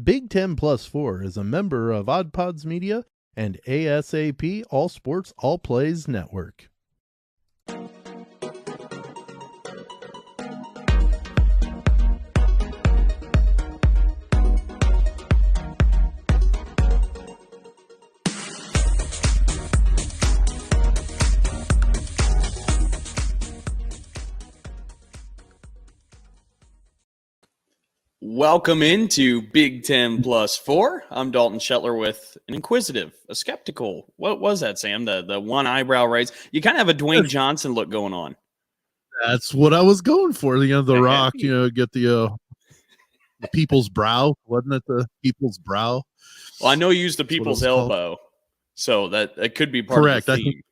Big Ten Plus 4 is a member of Odd Pods Media and ASAP All Sports All Plays Network. Welcome into Big Ten Plus 4. I'm Dalton Shetler with an inquisitive, a skeptical. What was that, Sam? The one eyebrow raise. You kind of have a Dwayne Johnson look going on. That's what I was going for. The Rock. Get the people's brow. Wasn't it the people's brow? Well, I know you used the people's elbow, so that could be part correct. of the theme.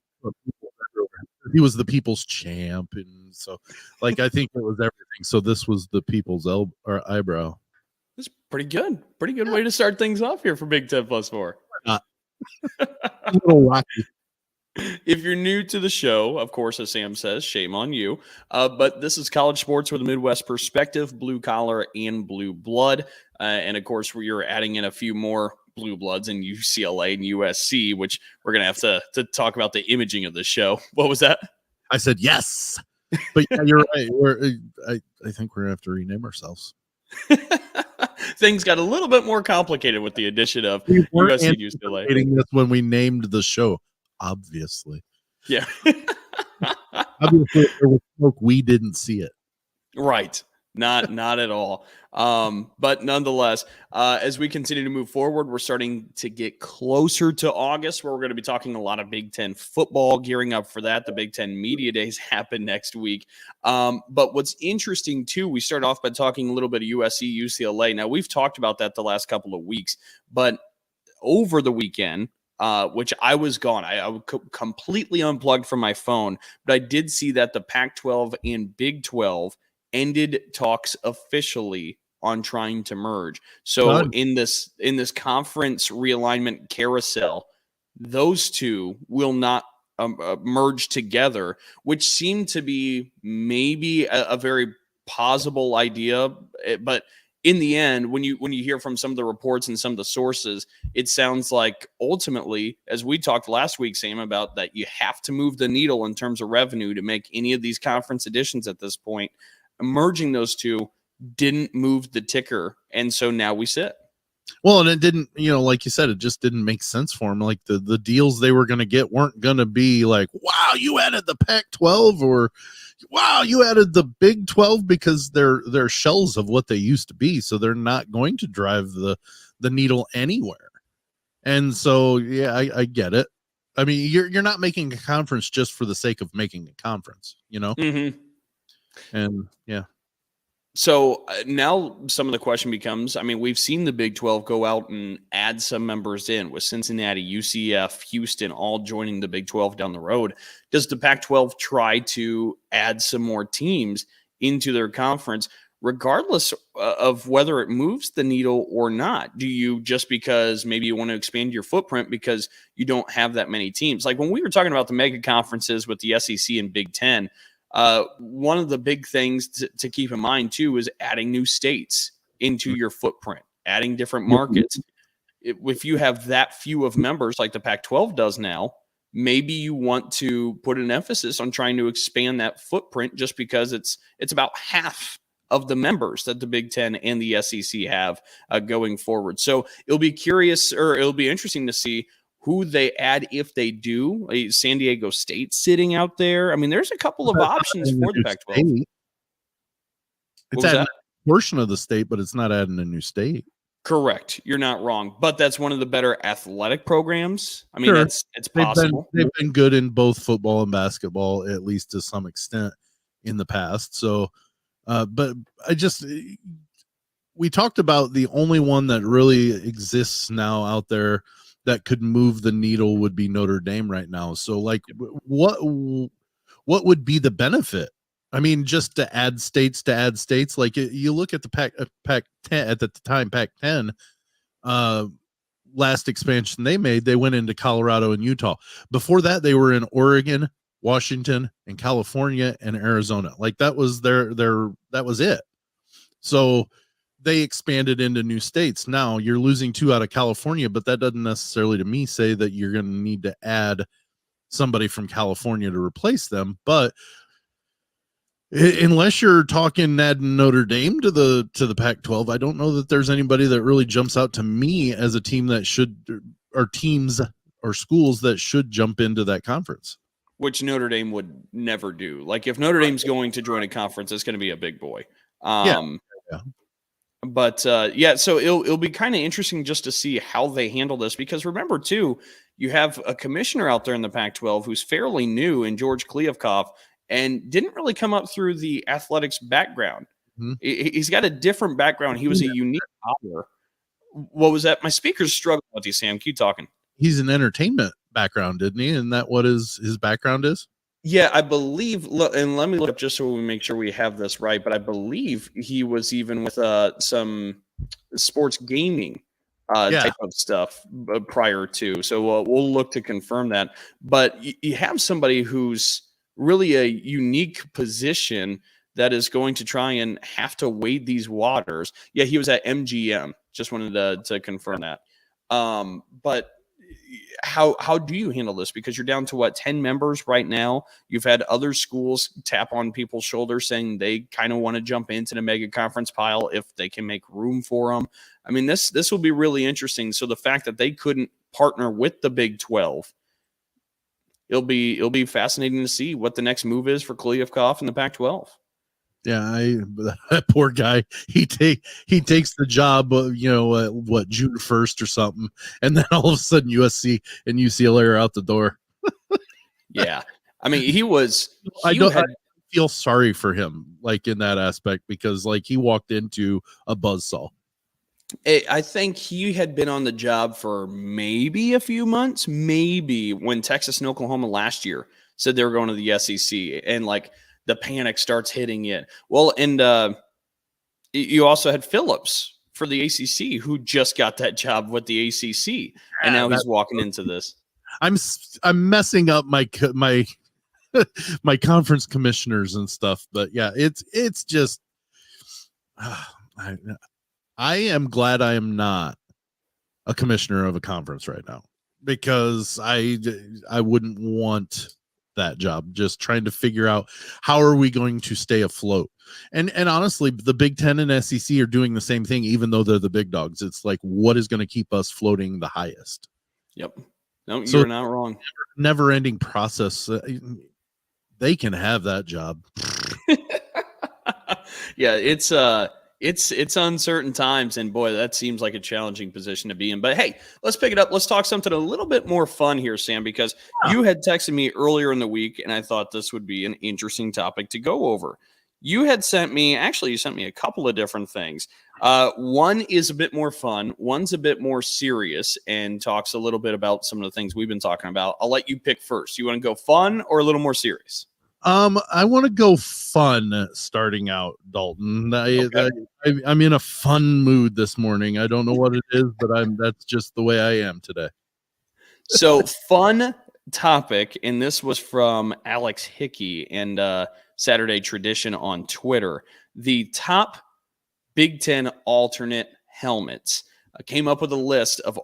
He was the people's champ, and so I think it was everything. So this was the people's eyebrow. That's pretty good. Pretty good way to start things off here for Big Ten Plus 4. A little rocky. If you're new to the show, of course, as Sam says, shame on you. But this is college sports with a Midwest perspective, blue collar and blue blood. And of course, we're adding in a few more blue bloods in UCLA and USC, which we're going to have to talk about the imaging of the show. What was that? I said yes. But yeah, you're right. I think we're going to have to rename ourselves. Things got a little bit more complicated with the addition of USC and UCLA. This when we named the show, obviously. Yeah. Obviously, if there was smoke, we didn't see it. Right. Not at all. But nonetheless, as we continue to move forward, we're starting to get closer to August, where we're going to be talking a lot of Big Ten football, gearing up for that. The Big Ten Media Days happen next week. But what's interesting, too, we start off by talking a little bit of USC, UCLA. Now, we've talked about that the last couple of weeks, but over the weekend, which I was gone. I completely unplugged from my phone, but I did see that the Pac-12 and Big 12 ended talks officially on trying to merge. So in this conference realignment carousel, those two will not merge together, which seemed to be maybe a very plausible idea. But in the end, when you hear from some of the reports and some of the sources, it sounds like ultimately, as we talked last week, Sam, about that you have to move the needle in terms of revenue to make any of these conference additions at this point. Merging those two didn't move the ticker, and so now we sit. Well, and it didn't, like you said, it just didn't make sense for them. Like the deals they were going to get weren't going to be like, wow, you added the Pac-12 or wow, you added the Big 12, because they're shells of what they used to be, so they're not going to drive the needle anywhere. And so, yeah, I get it. I mean, you're not making a conference just for the sake of making a conference, Mm-hmm. And yeah. So now some of the question becomes, I mean, we've seen the Big 12 go out and add some members in with Cincinnati, UCF, Houston, all joining the Big 12 down the road. Does the Pac-12 try to add some more teams into their conference, regardless of whether it moves the needle or not? Do you, just because maybe you want to expand your footprint because you don't have that many teams? Like when we were talking about the mega conferences with the SEC and Big 10, one of the big things to keep in mind, too, is adding new states into your footprint, adding different markets. If you have that few of members like the Pac-12 does now, maybe you want to put an emphasis on trying to expand that footprint, just because it's about half of the members that the Big Ten and the SEC have going forward. So it'll be interesting to see who they add if they do. San Diego State sitting out there. I mean, there's a couple of options for the Pac-12. It's adding a portion of the state, but it's not adding a new state. Correct. You're not wrong. But that's one of the better athletic programs. I mean, it's possible. They've been good in both football and basketball, at least to some extent in the past. So, but we talked about the only one that really exists now out there that could move the needle would be Notre Dame right now. So like what would be the benefit? I mean, just to add states, like you look at the Pac-10 at the time, Pac-10, last expansion they made, they went into Colorado and Utah. Before that, they were in Oregon, Washington, and California and Arizona. Like that was that was it. So they expanded into new states. Now you're losing 2 out of California, but that doesn't necessarily to me say that you're going to need to add somebody from California to replace them. But unless you're talking adding Notre Dame to the Pac-12, I don't know that there's anybody that really jumps out to me as a team that should, or teams or schools that should jump into that conference. Which Notre Dame would never do. Like if Notre Dame's going to join a conference, it's going to be a big boy. Yeah. But so it'll be kind of interesting just to see how they handle this, because remember too, you have a commissioner out there in the Pac-12 who's fairly new in George Kliavkoff and didn't really come up through the athletics background. Mm-hmm. He's got a different background. He was a unique hire. What was that? My speaker's struggling with you, Sam. Keep talking. He's an entertainment background, didn't he? Isn't that what his background is? Yeah, I believe, and let me look up just so we make sure we have this right, but I believe he was even with some sports gaming type of stuff prior to. So we'll look to confirm that. But you have somebody who's really a unique position that is going to try and have to wade these waters. Yeah, he was at MGM. Just wanted to confirm that. But how do you handle this? Because you're down to 10 members right now. You've had other schools tap on people's shoulders saying they kind of want to jump into the mega conference pile if they can make room for them. I mean, this will be really interesting. So the fact that they couldn't partner with the Big 12, it'll be fascinating to see what the next move is for Kliavkoff in the Pac-12. Yeah, that poor guy. He takes the job, June 1st or something, and then all of a sudden USC and UCLA are out the door. Yeah, I mean, I feel sorry for him, like in that aspect, because like he walked into a buzzsaw. I think he had been on the job for maybe a few months, maybe when Texas and Oklahoma last year said they were going to the SEC, and like the panic starts hitting it. Well, and you also had Phillips for the ACC, who just got that job with the ACC, and now he's walking into this. I'm messing up my my conference commissioners and stuff, but yeah, it's just I am glad I am not a commissioner of a conference right now, because I wouldn't want that job, just trying to figure out how are we going to stay afloat. And honestly, the Big Ten and SEC are doing the same thing, even though they're the big dogs. It's like, what is going to keep us floating the highest? Yep. No, you're not wrong. Never ending process. They can have that job. Yeah, it's uncertain times, and boy, that seems like a challenging position to be in. But hey, let's pick it up. Let's talk something a little bit more fun here, Sam, because you had texted me earlier in the week, and I thought this would be an interesting topic to go over. You sent me a couple of different things. One is a bit more fun. One's a bit more serious and talks a little bit about some of the things we've been talking about. I'll let you pick first. You want to go fun or a little more serious? I want to go fun starting out, Dalton. I'm in a fun mood this morning. I don't know what it is, but that's just the way I am today. So fun topic, and this was from Alex Hickey and Saturday Tradition on Twitter. The top Big Ten alternate helmets. Came up with a list of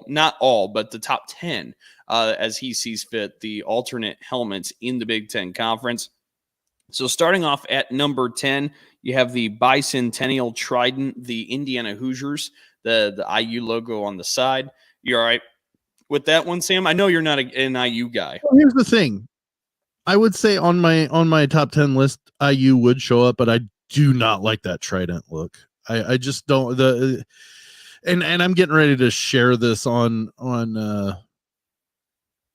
not all, but the top 10, as he sees fit, the alternate helmets in the Big Ten Conference. So starting off at number 10, you have the Bicentennial Trident, the Indiana Hoosiers, the IU logo on the side. You all right with that one, Sam? I know you're not an IU guy. Well, here's the thing. I would say on my top 10 list, IU would show up, but I do not like that trident look. I just don't. And I'm getting ready to share this on the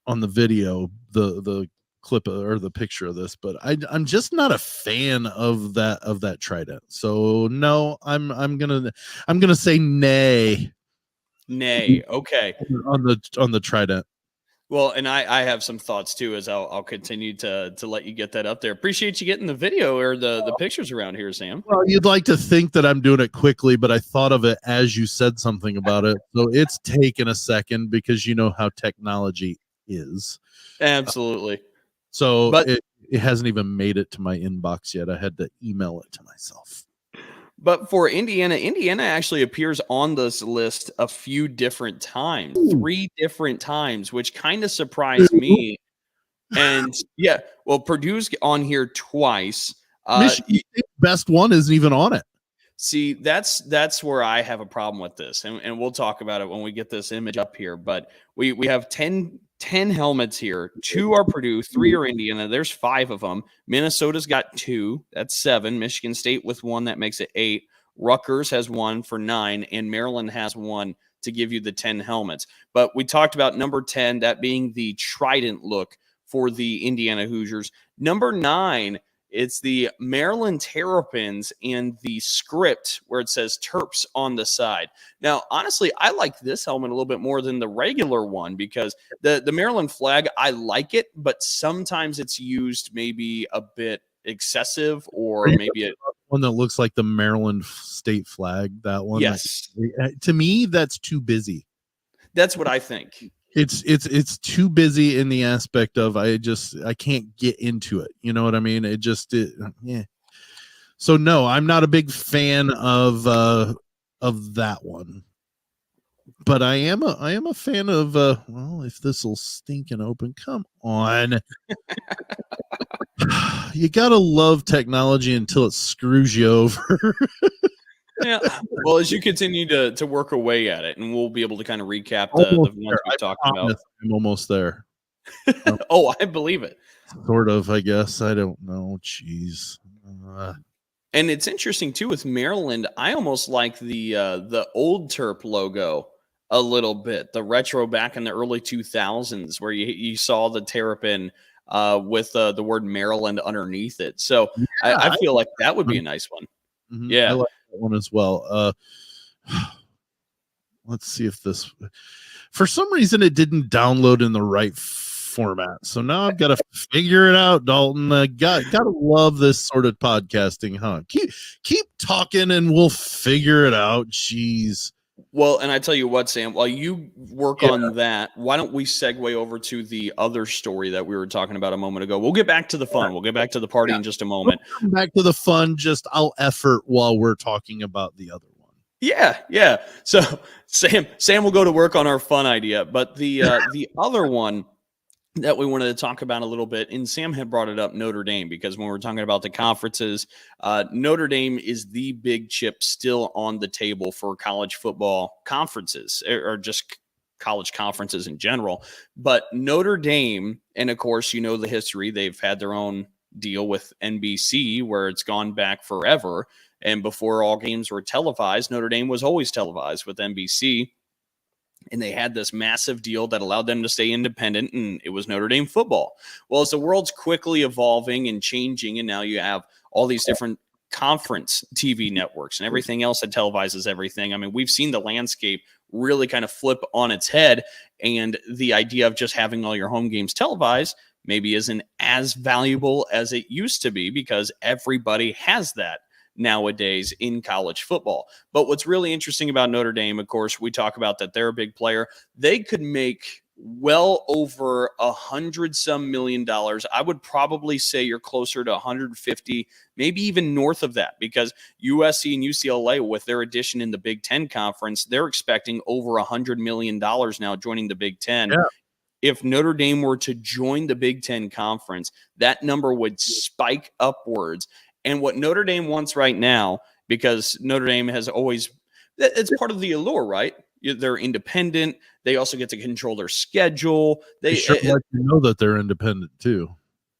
video, the clip or the picture of this, but I'm just not a fan of that trident. So no, I'm gonna say nay. Okay. On the trident. Well, and I have some thoughts too, as I'll continue to let you get that up there. Appreciate you getting the video or the pictures around here, Sam. Well, you'd like to think that I'm doing it quickly, but I thought of it as you said something about it. So it's taken a second, because you know how technology is. Absolutely. But it hasn't even made it to my inbox yet. I had to email it to myself. But for Indiana actually appears on this list a few different times, 3 different times, which kind of surprised me. And yeah, well, Purdue's on here twice. Michigan State's best one isn't even on it. See, that's where I have a problem with this, and we'll talk about it when we get this image up here. But we have 10 helmets here. 2 are Purdue, 3 are Indiana. There's 5 of them. Minnesota's got 2. That's 7. Michigan State with 1. That makes it 8. Rutgers has 1 for 9, and Maryland has 1 to give you the 10 helmets. But we talked about number 10, that being the trident look for the Indiana Hoosiers. Number 9, it's the Maryland Terrapins and the script where it says Terps on the side. Now, honestly, I like this helmet a little bit more than the regular one because the Maryland flag, I like it, but sometimes it's used maybe a bit excessive or maybe one that looks like the Maryland state flag. That one. Yes. To me, that's too busy. That's what I think. It's too busy in the aspect of I can't get into it. You know what I mean? Yeah. So no, I'm not a big fan of that one. But I am a fan of well, if this will stink and open, come on. You gotta love technology until it screws you over. Yeah. Well, as you continue to work away at it, and we'll be able to kind of recap the ones we talked about. I'm almost there. Oh, I believe it. Sort of, I guess. I don't know. Jeez. And it's interesting too with Maryland. I almost like the old Terp logo a little bit, the retro back in the early 2000s, where you saw the Terrapin with the word Maryland underneath it. So yeah, I feel like that would be a nice one. Mm-hmm. Yeah, I like that one as well. Let's see if this. For some reason, it didn't download in the right format, so now I've got to figure it out. Dalton, gotta love this sort of podcasting, huh? Keep talking, and we'll figure it out. Jeez. Well, and I tell you what, Sam, while you work on that, why don't we segue over to the other story that we were talking about a moment ago? We'll get back to the fun. We'll get back to the party in just a moment. We'll come back to the fun. Just I'll effort while we're talking about the other one. Yeah. So Sam will go to work on our fun idea, but the other one that we wanted to talk about a little bit, and Sam had brought it up, Notre Dame, because when we're talking about the conferences, Notre Dame is the big chip still on the table for college football conferences or just college conferences in general. But Notre Dame, and of course, you know the history, they've had their own deal with NBC where it's gone back forever. And before all games were televised, Notre Dame was always televised with NBC. And they had this massive deal that allowed them to stay independent, and it was Notre Dame football. Well, as the world's quickly evolving and changing, and now you have all these different conference TV networks and everything else that televises everything. I mean, we've seen the landscape really kind of flip on its head, and the idea of just having all your home games televised maybe isn't as valuable as it used to be because everybody has that nowadays in college football. But what's really interesting about Notre Dame, of course, we talk about that they're a big player. They could make well over $100-some million. I would probably say you're closer to 150, maybe even north of that, because USC and UCLA, with their addition in the Big Ten Conference, they're expecting over $100 million now joining the Big Ten. Yeah. If Notre Dame were to join the Big Ten Conference, that number would spike upwards. And what Notre Dame wants right now, because Notre Dame has always, it's part of the allure, right? They're independent. They also get to control their schedule. They sure like to know that they're independent too.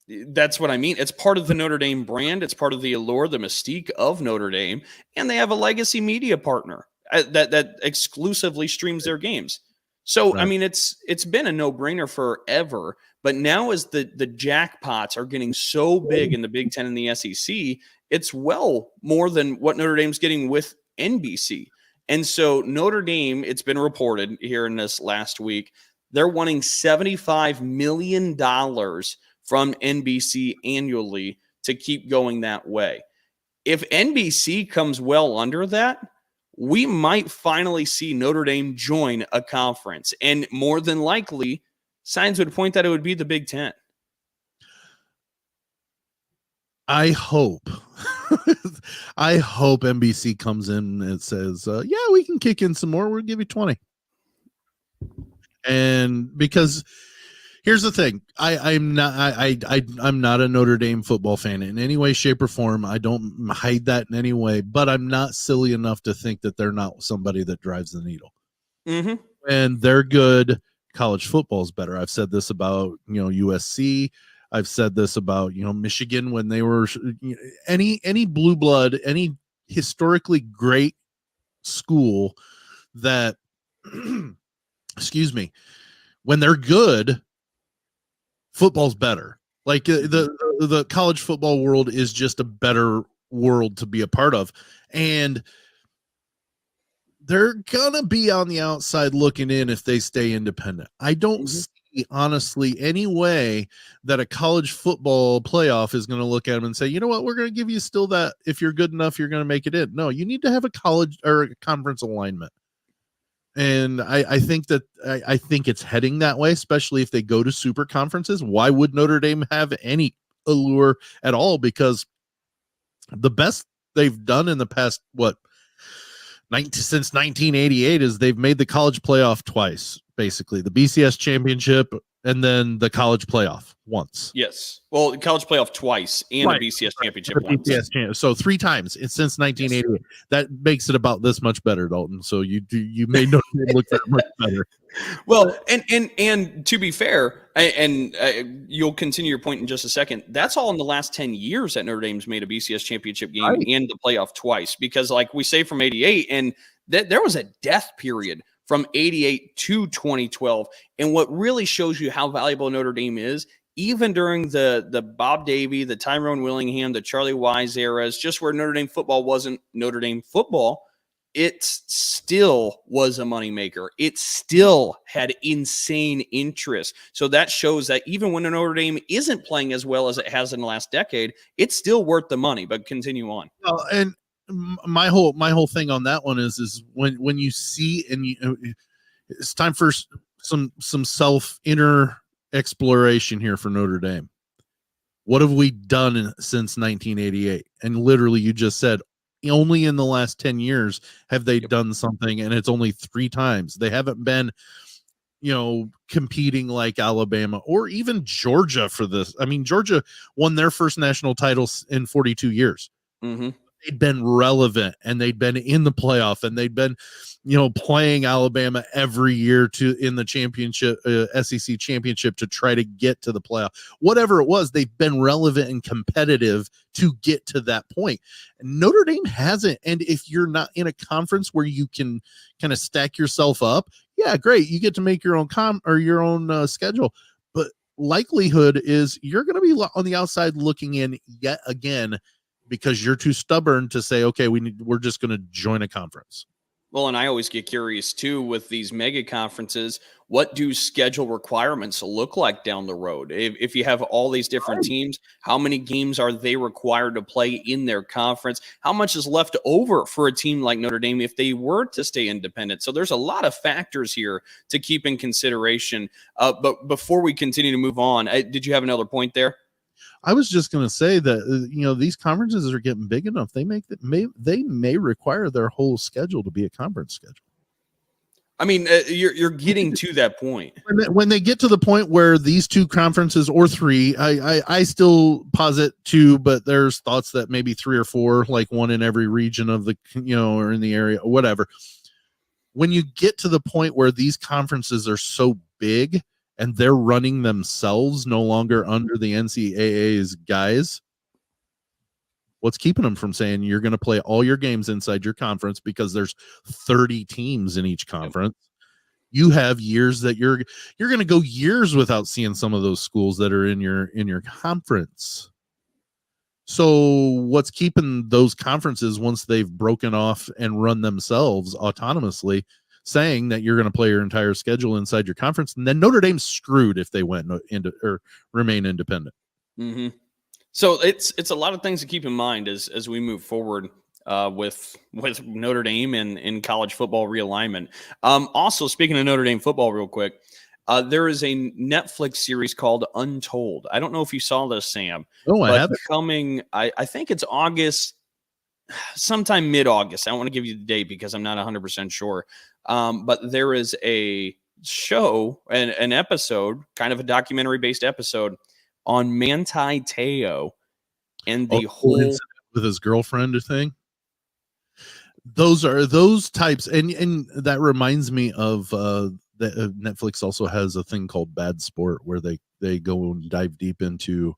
That's what I mean. It's part of the Notre Dame brand. It's part of the allure, the mystique of Notre Dame. And they have a legacy media partner that exclusively streams their games. So, right. I mean, it's been a no-brainer forever. But now as the jackpots are getting so big in the Big Ten and the SEC, it's well more than what Notre Dame's getting with NBC. And so Notre Dame, it's been reported here in this last week, they're wanting $75 million from NBC annually to keep going that way. If NBC comes well under that, we might finally see Notre Dame join a conference. And more than likely, signs would point that it would be the Big Ten. I hope, I hope NBC comes in and says, "Yeah, we can kick in some more. We'll give you 20." And because here's the thing, I'm not a Notre Dame football fan in any way, shape, or form. I don't hide that in any way, but I'm not silly enough to think that they're not somebody that drives the needle. Mm-hmm. And they're good. College football is better. I've said this about USC. I've said this about Michigan when they were any blue blood, any historically great school that excuse me, when they're good, football's better. Like the college football world is just a better world to be a part of, and they're gonna be on the outside looking in if they stay independent. I don't see honestly any way that a college football playoff is going to look at them and say, you know what, we're going to give you still that. If you're good enough, you're going to make it in. No, you need to have a college or a conference alignment. And I think that I think it's heading that way, especially if they go to super conferences. Why would Notre Dame have any allure at all? Because the best they've done in the past, since 1988 is they've made the college playoff twice, basically the BCS championship and then the college playoff once. Yes. Well, the college playoff twice and a BCS championship once. So 3 times since 1988. Yes. That makes it about this much better, Dalton. So you made Notre Dame look that much better. Well, and to be fair, and you'll continue your point in just a second. That's all in the last 10 years that Notre Dame's made a BCS championship game and the playoff twice. Because, like we say, from '88, and there was a death period from '88 to 2012. And what really shows you how valuable Notre Dame is, even during the Bob Davie, the Tyrone Willingham, the Charlie Wise eras, just where Notre Dame football wasn't Notre Dame football, it still was a moneymaker. It still had insane interest. So that shows that even when Notre Dame isn't playing as well as it has in the last decade, it's still worth the money. But continue on. Well, and my whole thing on that one is when you see, and it's time for some self inner exploration here for Notre Dame. What have we done since 1988? And literally, you just said only in the last 10 years have they done something, and it's only 3 times. They haven't been, competing like Alabama or even Georgia for this. I mean, Georgia won their first national title in 42 years. Mm-hmm. They'd been relevant, and they'd been in the playoff, and they'd been, playing Alabama every year in the championship, SEC championship, to try to get to the playoff. Whatever it was, they've been relevant and competitive to get to that point. Notre Dame hasn't. And if you're not in a conference where you can kind of stack yourself up, yeah, great. You get to make your own schedule. But likelihood is you're going to be on the outside looking in yet again, because you're too stubborn to say, okay, we're just going to join a conference. Well, and I always get curious too with these mega conferences, what do schedule requirements look like down the road? If you have all these different teams, how many games are they required to play in their conference? How much is left over for a team like Notre Dame if they were to stay independent? So there's a lot of factors here to keep in consideration. But before we continue to move on, did you have another point there? I was just going to say that these conferences are getting big enough. They may require their whole schedule to be a conference schedule. I mean, you're getting to that point. When they get to the point where these 2 conferences, or 3, I still posit 2, but there's thoughts that maybe 3 or 4, like one in every region of the or in the area, or whatever. When you get to the point where these conferences are so big and they're running themselves, no longer under the NCAA's guise, what's keeping them from saying you're going to play all your games inside your conference because there's 30 teams in each conference? You have years that you're going to go years without seeing some of those schools that are in your conference. So what's keeping those conferences, once they've broken off and run themselves autonomously, saying that you're going to play your entire schedule inside your conference? And then Notre Dame's screwed if they went into or remain independent. Mm-hmm. So it's a lot of things to keep in mind as we move forward with Notre Dame and in college football realignment. Also, speaking of Notre Dame football real quick, There is a Netflix series called Untold. I don't know if you saw this, Sam. Oh, I but haven't. coming, I think it's August, sometime mid-August. I don't want to give you the date because I'm not 100% sure. But there is a show, an episode, kind of a documentary-based episode on Manti Te'o and the whole incident with his girlfriend or thing. Those are those types, and that reminds me of that Netflix also has a thing called Bad Sport, where they go and dive deep into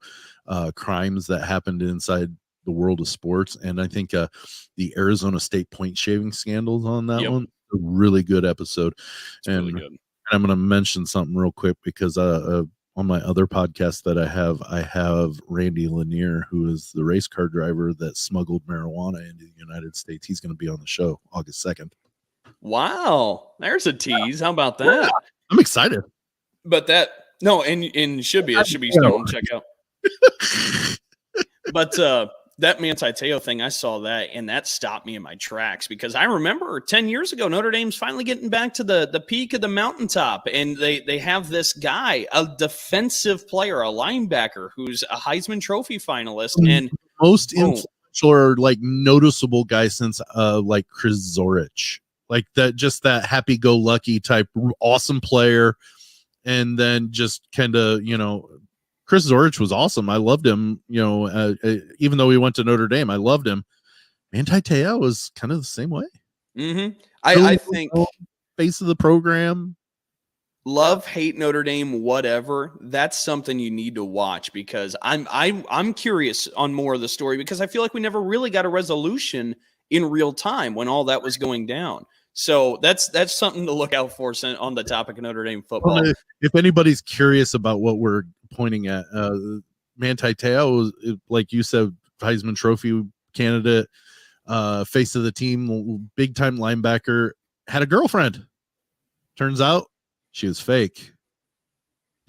crimes that happened inside the world of sports. And I think the Arizona State point shaving scandals on that one, a really good episode. It's really good. And I'm going to mention something real quick because on my other podcast that I have Randy Lanier, who is the race car driver that smuggled marijuana into the United States. He's going to be on the show August 2nd. Wow. There's a tease. How about that? Yeah, I'm excited. But and should be starting to check out. But that Manti Te'o thing, I saw that, and that stopped me in my tracks because I remember 10 years ago, Notre Dame's finally getting back to the peak of the mountaintop, and they have this guy, a defensive player, a linebacker, who's a Heisman Trophy finalist, and most influential or like noticeable guy since like Chris Zorich, like that happy-go-lucky type, awesome player, and then just kind of Chris Zorich was awesome. I loved him, even though he went to Notre Dame, I loved him. Manti Te'o was kind of the same way. Mm-hmm. I think face of the program. Love, hate Notre Dame, whatever. That's something you need to watch because I'm curious on more of the story because I feel like we never really got a resolution in real time when all that was going down. So that's something to look out for on the topic of Notre Dame football. If anybody's curious about what we're pointing at, Manti Te'o, like you said, Heisman Trophy candidate, face of the team, big time linebacker, had a girlfriend. Turns out she was fake.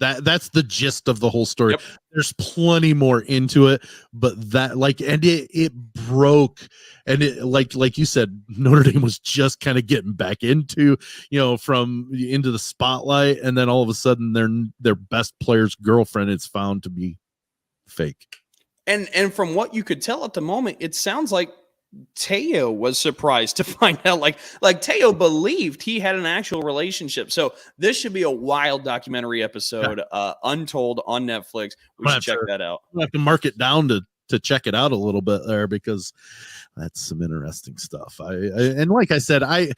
That's the gist of the whole story. Yep. There's plenty more into it, but it broke, and it like you said, Notre Dame was just kind of getting back into the spotlight, and then all of a sudden their best player's girlfriend is found to be fake. And from what you could tell at the moment, it sounds like Te'o was surprised to find out like Te'o believed he had an actual relationship. So this should be a wild documentary episode, Untold on Netflix. We should check that out. We'll have to mark it down to check it out a little bit there because that's some interesting stuff. And like I said, I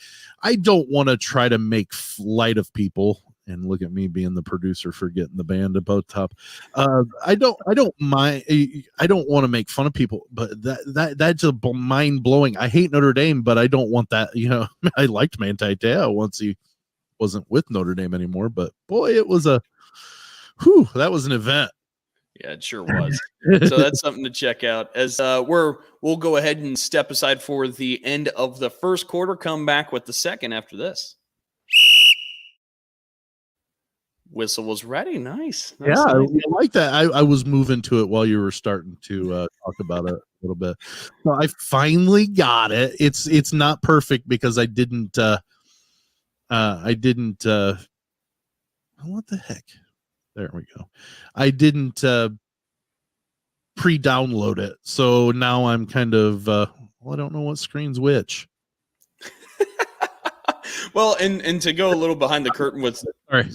don't want to try to make light of people. And look at me being the producer for getting the band about top. I don't mind. I don't want to make fun of people, but that's a mind blowing. I hate Notre Dame, but I don't want that. I liked Manti Te'o once he wasn't with Notre Dame anymore. But boy, it was that was an event. Yeah, it sure was. So that's something to check out. As we'll go ahead and step aside for the end of the first quarter. Come back with the second after this. Whistle was ready. Nice. Yeah, nice. I like that. I was moving to it while you were starting to talk about it a little bit. So I finally got it. It's not perfect because I didn't. What the heck? There we go. I didn't pre-download it, so now I'm kind of. I don't know what screen's which. Well, and to go a little behind the curtain with. All right.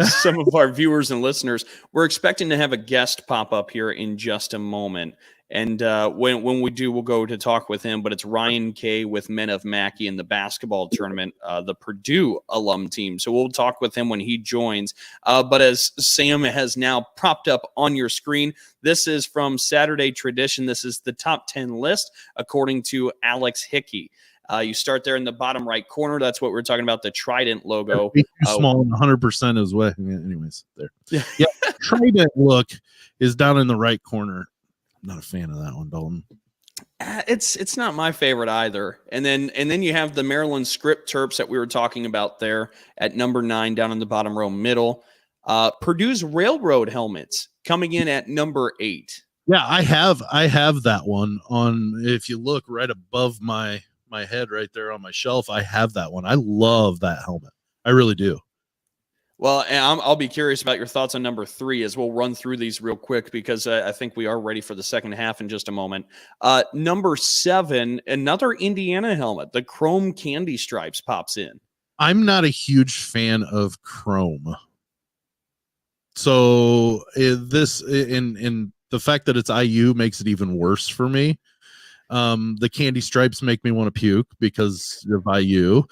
Some of our viewers and listeners, we're expecting to have a guest pop up here in just a moment. And when we do, we'll go to talk with him. But it's Ryan Kay with Men of Mackey in the basketball tournament, the Purdue alum team. So we'll talk with him when he joins. But as Sam has now propped up on your screen, this is from Saturday Tradition. This is the top 10 list, according to Alex Hickey. You start there in the bottom right corner. That's what we're talking about, the Trident logo. Too small, 100% is way. Anyways, there. Yeah, Trident look is down in the right corner. I'm not a fan of that one, Dalton. It's not my favorite either. And then you have the Maryland Script Terps that we were talking about there at number 9 down in the bottom row middle. Purdue's Railroad helmets coming in at number 8. Yeah, I have that one on. If you look right above my head right there on my shelf, I have that one. I love that helmet. I really do. Well, and I'll be curious about your thoughts on number 3 as we'll run through these real quick because I think we are ready for the second half in just a moment. Number 7, another Indiana helmet. The chrome candy stripes pops in. I'm not a huge fan of chrome. So this in the fact that it's IU makes it even worse for me. The candy stripes make me want to puke because of IU.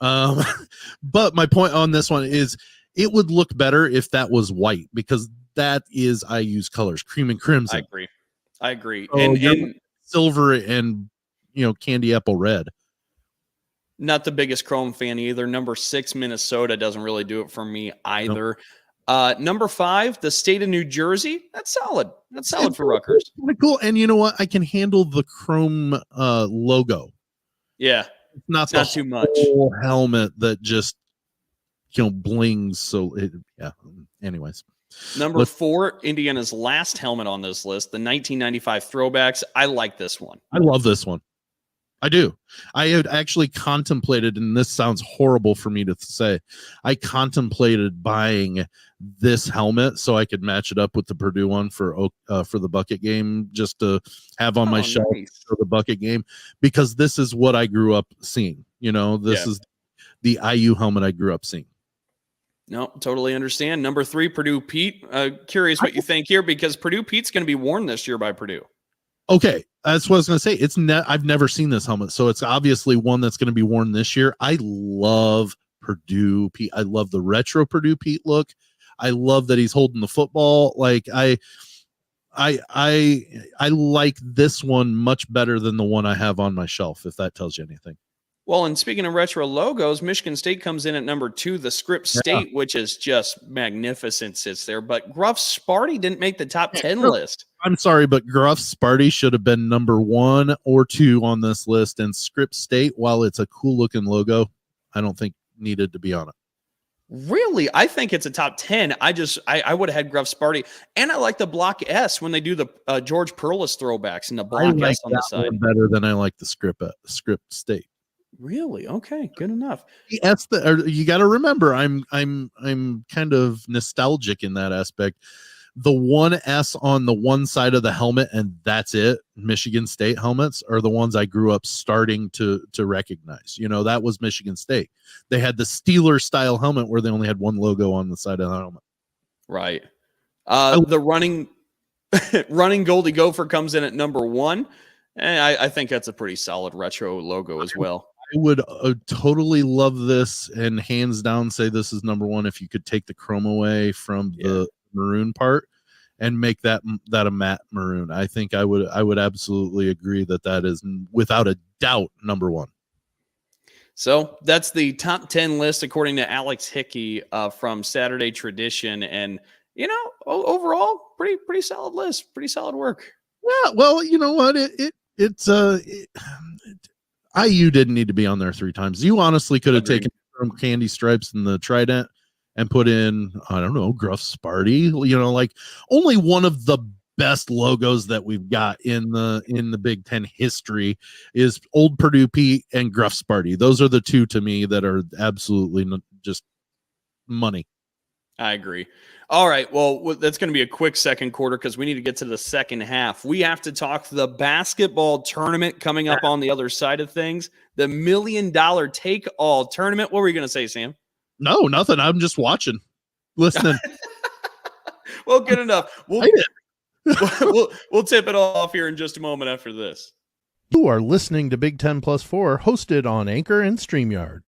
But my point on this one is it would look better if that was white because that is IU's colors, cream and crimson. I agree. So and silver and candy apple red. Not the biggest chrome fan either. Number 6, Minnesota doesn't really do it for me either. Nope. Number 5, the state of New Jersey. That's solid. That's solid for Rutgers. Pretty cool. And you know what? I can handle the chrome logo. Yeah. It's not too much. Helmet that just blings. So anyways. Number 4, Indiana's last helmet on this list, the 1995 throwbacks. I like this one. I love this one. I do. I had actually contemplated, and this sounds horrible for me to say, I contemplated buying this helmet so I could match it up with the Purdue one for the bucket game, just to have on my shelf for the bucket game, because this is what I grew up seeing. This is the IU helmet I grew up seeing. No, totally understand. Number 3, Purdue Pete. Curious what you think here, because Purdue Pete's going to be worn this year by Purdue. Okay, that's what I was going to say. I've never seen this helmet, so it's obviously one that's going to be worn this year. I love Purdue Pete. I love the retro Purdue Pete look. I love that he's holding the football. Like I like this one much better than the one I have on my shelf, if that tells you anything. Well, and speaking of retro logos, Michigan State comes in at number 2, the Script State, which is just magnificent, sits there. But Gruff Sparty didn't make the top 10 list. I'm sorry, but Gruff Sparty should have been number 1 or 2 on this list. And Script State, while it's a cool looking logo, I don't think needed to be on it. Really? I think it's a top 10. I would have had Gruff Sparty. And I like the Block S when they do the George Perlis throwbacks and the Block S on the side. Better than I like the Script State. Really? Okay, good enough. Yes, you got to remember, I'm kind of nostalgic in that aspect. The 1S on the one side of the helmet, and that's it. Michigan State helmets are the ones I grew up starting to recognize. That was Michigan State. They had the Steeler style helmet where they only had one logo on the side of the helmet. Right. The running Goldie Gopher comes in at number 1. And I think that's a pretty solid retro logo as well. I would totally love this and hands down say this is number 1 if you could take the chrome away from the maroon part and make that a matte maroon. I think I would absolutely agree that is without a doubt number 1. So that's the top 10 list according to Alex Hickey from Saturday Tradition, and overall pretty solid list, pretty solid work. Yeah, well, you know what, IU didn't need to be on there 3 times. You honestly could have taken from candy stripes and the Trident and put in, I don't know, Gruff Sparty. Like only one of the best logos that we've got in the Big Ten history is old Purdue Pete and Gruff Sparty. Those are the 2 to me that are absolutely just money. I agree. All right. Well, that's going to be a quick second quarter because we need to get to the second half. We have to talk the basketball tournament coming up on the other side of things. The $1 million take-all tournament. What were you going to say, Sam? No, nothing. I'm just watching, listening. Well, good enough. We'll tip it off here in just a moment after this. You are listening to Big Ten Plus 4, hosted on Anchor and StreamYard.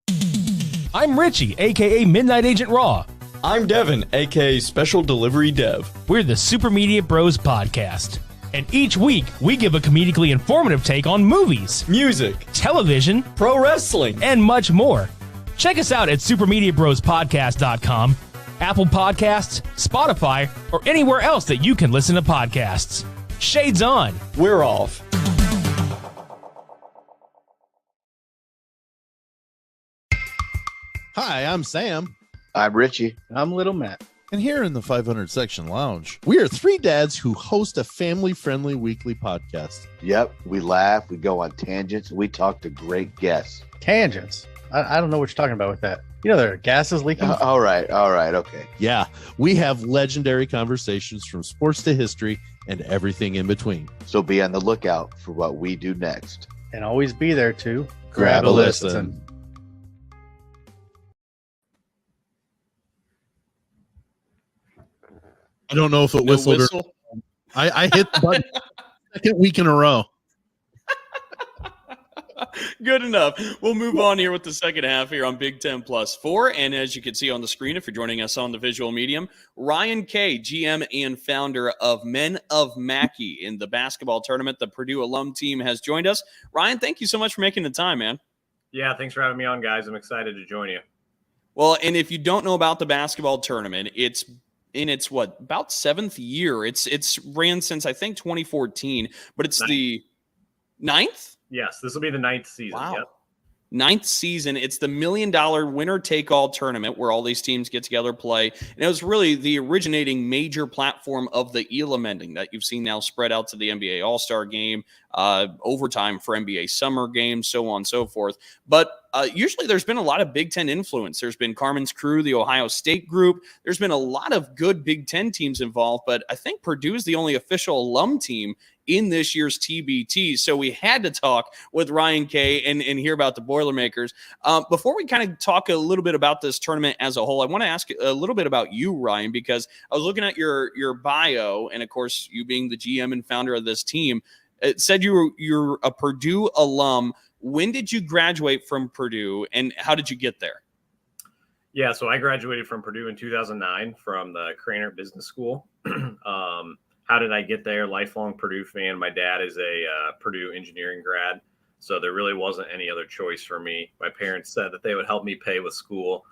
I'm Richie, a.k.a. Midnight Agent Raw. I'm Devin, a.k.a. Special Delivery Dev. We're the Super Media Bros podcast. And each week, we give a comedically informative take on movies, music, television, pro wrestling, and much more. Check us out at supermediabrospodcast.com, Apple Podcasts, Spotify, or anywhere else that you can listen to podcasts. Shades on. We're off. Hi, I'm Sam. I'm Richie. I'm Little Matt. And here in the 500 Section Lounge, we are 3 dads who host a family-friendly weekly podcast. Yep, we laugh, we go on tangents, we talk to great guests. Tangents. I don't know what you're talking about with that. Their gas is leaking. All right. Okay. Yeah, we have legendary conversations from sports to history and everything in between. So be on the lookout for what we do next. And always be there to Grab a listen. I don't know if it whistled or I hit the button second week in a row. Good enough. We'll move on here with the second half here on Big Ten Plus 4. And as you can see on the screen, if you're joining us on the visual medium, Ryan Kay, GM and founder of Men of Mackey in the basketball tournament. The Purdue alum team has joined us. Ryan, thank you so much for making the time, man. Yeah, thanks for having me on, guys. I'm excited to join you. Well, and if you don't know about the basketball tournament, it's in its about 7th year. It's ran since I think 2014, but it's the 9th. Yes, this will be the 9th season. Wow. Yep. 9th season. It's the $1 million winner-take-all tournament where all these teams get together, play. And it was really the originating major platform of the Elam ending that you've seen now spread out to the NBA All-Star Game, overtime for NBA Summer Games, so on and so forth. But usually there's been a lot of Big Ten influence. There's been Carmen's Crew, the Ohio State group. There's been a lot of good Big Ten teams involved, but I think Purdue is the only official alum team in this year's TBT. So we had to talk with Ryan Kay and hear about the Boilermakers. Before we kind of talk a little bit about this tournament as a whole, I want to ask a little bit about you, Ryan, because I was looking at your bio, and of course, you being the GM and founder of this team, it said you're a Purdue alum. When did you graduate from Purdue, and how did you get there? Yeah, so I graduated from Purdue in 2009 from the Cranert Business School. How did I get there? Lifelong Purdue fan. My dad is a Purdue engineering grad, so there really wasn't any other choice for me. My parents said that they would help me pay with school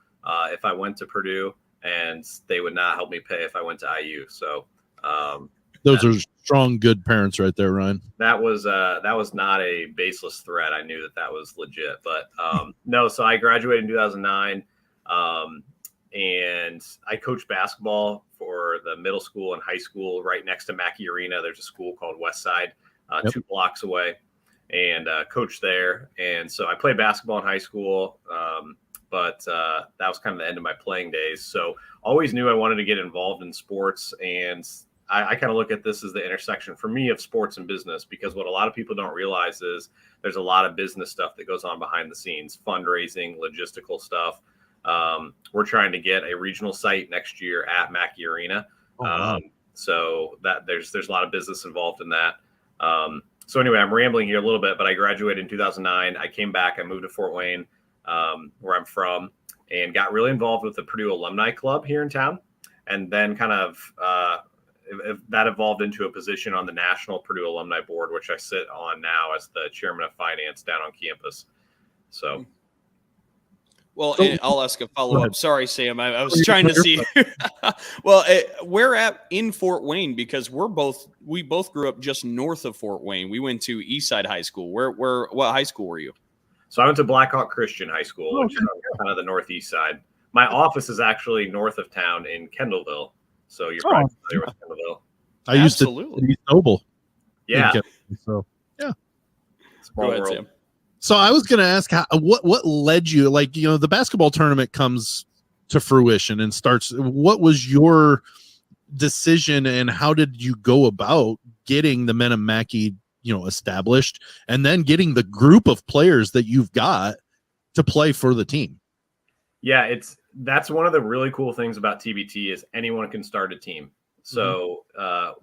if I went to Purdue, and they would not help me pay if I went to IU. So those are strong, good parents right there, Ryan. That was not a baseless threat. I knew that was legit, but no. So I graduated in 2009. And I coached basketball for the middle school and high school right next to Mackey Arena. There's a school called Westside, 2 blocks away, and coached there. And so I played basketball in high school, but that was kind of the end of my playing days. So always knew I wanted to get involved in sports. And I kind of look at this as the intersection for me of sports and business, because what a lot of people don't realize is there's a lot of business stuff that goes on behind the scenes, fundraising, logistical stuff. We're trying to get a regional site next year at Mackey Arena. So that there's a lot of business involved in that. So anyway, I'm rambling here a little bit, but I graduated in 2009. I came back, I moved to Fort Wayne, where I'm from, and got really involved with the Purdue Alumni Club here in town. And then kind of, that evolved into a position on the National Purdue Alumni Board, which I sit on now as the chairman of finance down on campus. So. Well, and I'll ask a follow-up. Sorry, Sam. I was trying to see. Well, we're in Fort Wayne because we both grew up just north of Fort Wayne. We went to Eastside High School. What high school were you? So I went to Blackhawk Christian High School, which is on kind of the northeast side. My office is actually north of town in Kendallville. So you're probably familiar with Kendallville. I used to be Noble. Yeah. So yeah. Small world. Sam. So I was going to ask what led you, the basketball tournament comes to fruition and starts. What was your decision, and how did you go about getting the Men of Mackey, established, and then getting the group of players that you've got to play for the team? Yeah, that's one of the really cool things about TBT is anyone can start a team. So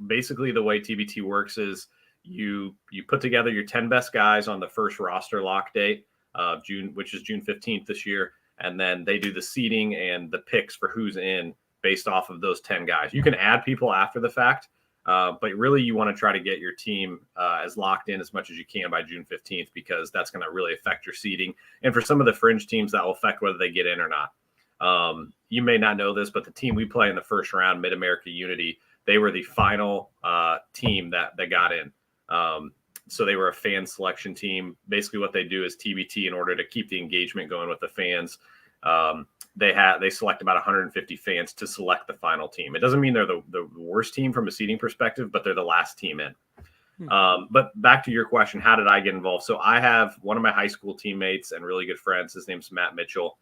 basically the way TBT works is you put together your 10 best guys on the first roster lock date of June, which is June 15th this year. And then they do the seeding and the picks for who's in based off of those 10 guys. You can add people after the fact, but really you want to try to get your team as locked in as much as you can by June 15th, because that's going to really affect your seeding. And for some of the fringe teams, that will affect whether they get in or not. You may not know this, but the team we play in the first round, Mid-America Unity, they were the final team that got in. So they were a fan selection team. Basically what they do is TBT, in order to keep the engagement going with the fans, they select about 150 fans to select the final team. It doesn't mean they're the worst team from a seeding perspective, but they're the last team in. But back to your question, how did I get involved? So I have one of my high school teammates and really good friends. His name's Matt Mitchell.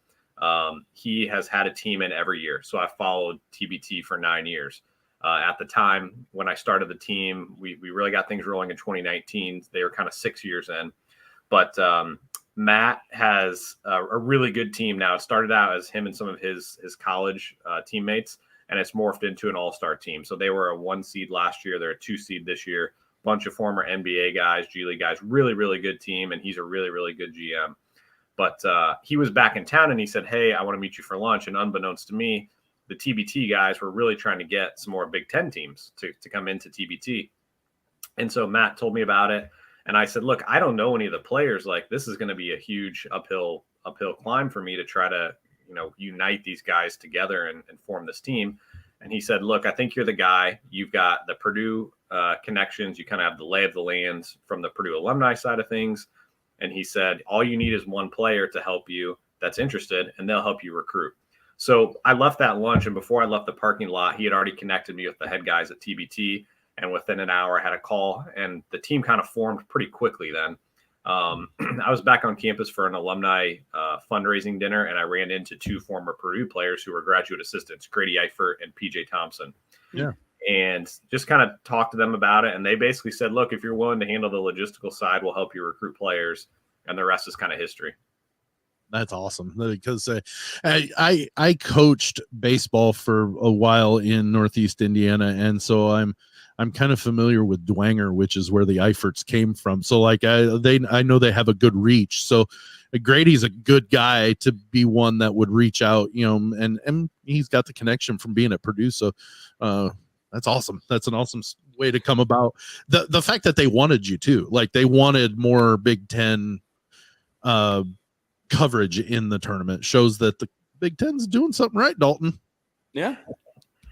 He has had a team in every year. So I followed TBT for 9 years. At the time when I started the team, we really got things rolling in 2019. They were kind of 6 years in. But Matt has a really good team now. It started out as him and some of his college teammates, and it's morphed into an all-star team. So they were a 1 seed last year. They're a 2 seed this year. Bunch of former NBA guys, G League guys, really, really good team. And he's a really, really good GM. But he was back in town and he said, hey, I want to meet you for lunch. And unbeknownst to me, the TBT guys were really trying to get some more Big Ten teams to come into TBT. And so Matt told me about it. And I said, look, I don't know any of the players. Like, this is going to be a huge uphill climb for me to try to, unite these guys together and form this team. And he said, look, I think you're the guy. You've got the Purdue connections. You kind of have the lay of the land from the Purdue alumni side of things. And he said, all you need is one player to help you that's interested, and they'll help you recruit. So I left that lunch, and before I left the parking lot, he had already connected me with the head guys at TBT. And within an hour, I had a call, and the team kind of formed pretty quickly then. I was back on campus for an alumni fundraising dinner, and I ran into 2 former Purdue players who were graduate assistants, Grady Eifert and PJ Thompson. Yeah. And just kind of talked to them about it. And they basically said, look, if you're willing to handle the logistical side, we'll help you recruit players. And the rest is kind of history. That's awesome, because I coached baseball for a while in Northeast Indiana, and so I'm kind of familiar with Dwanger, which is where the Eiferts came from. So like I know they have a good reach. So Grady's a good guy to be one that would reach out, and he's got the connection from being at Purdue. So that's awesome. That's an awesome way to come about. The fact that they wanted you too, like they wanted more Big Ten coverage in the tournament, shows that the Big Ten's doing something right, Dalton. Yeah,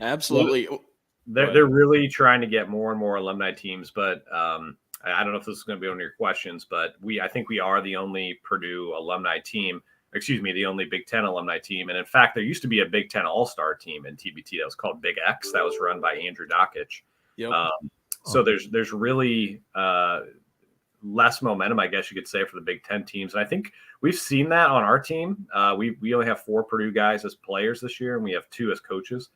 absolutely. Well, they're really trying to get more and more alumni teams, but I don't know if this is going to be one of your questions, but I think we are the only Purdue alumni team, the only Big Ten alumni team. And in fact, there used to be a Big Ten All-Star team in TBT that was called Big X, that was run by Andrew Dockich. Yep. So there's really less momentum, I guess you could say, for the Big Ten teams. And I think we've seen that on our team. We only have 4 Purdue guys as players this year, and we have 2 as coaches.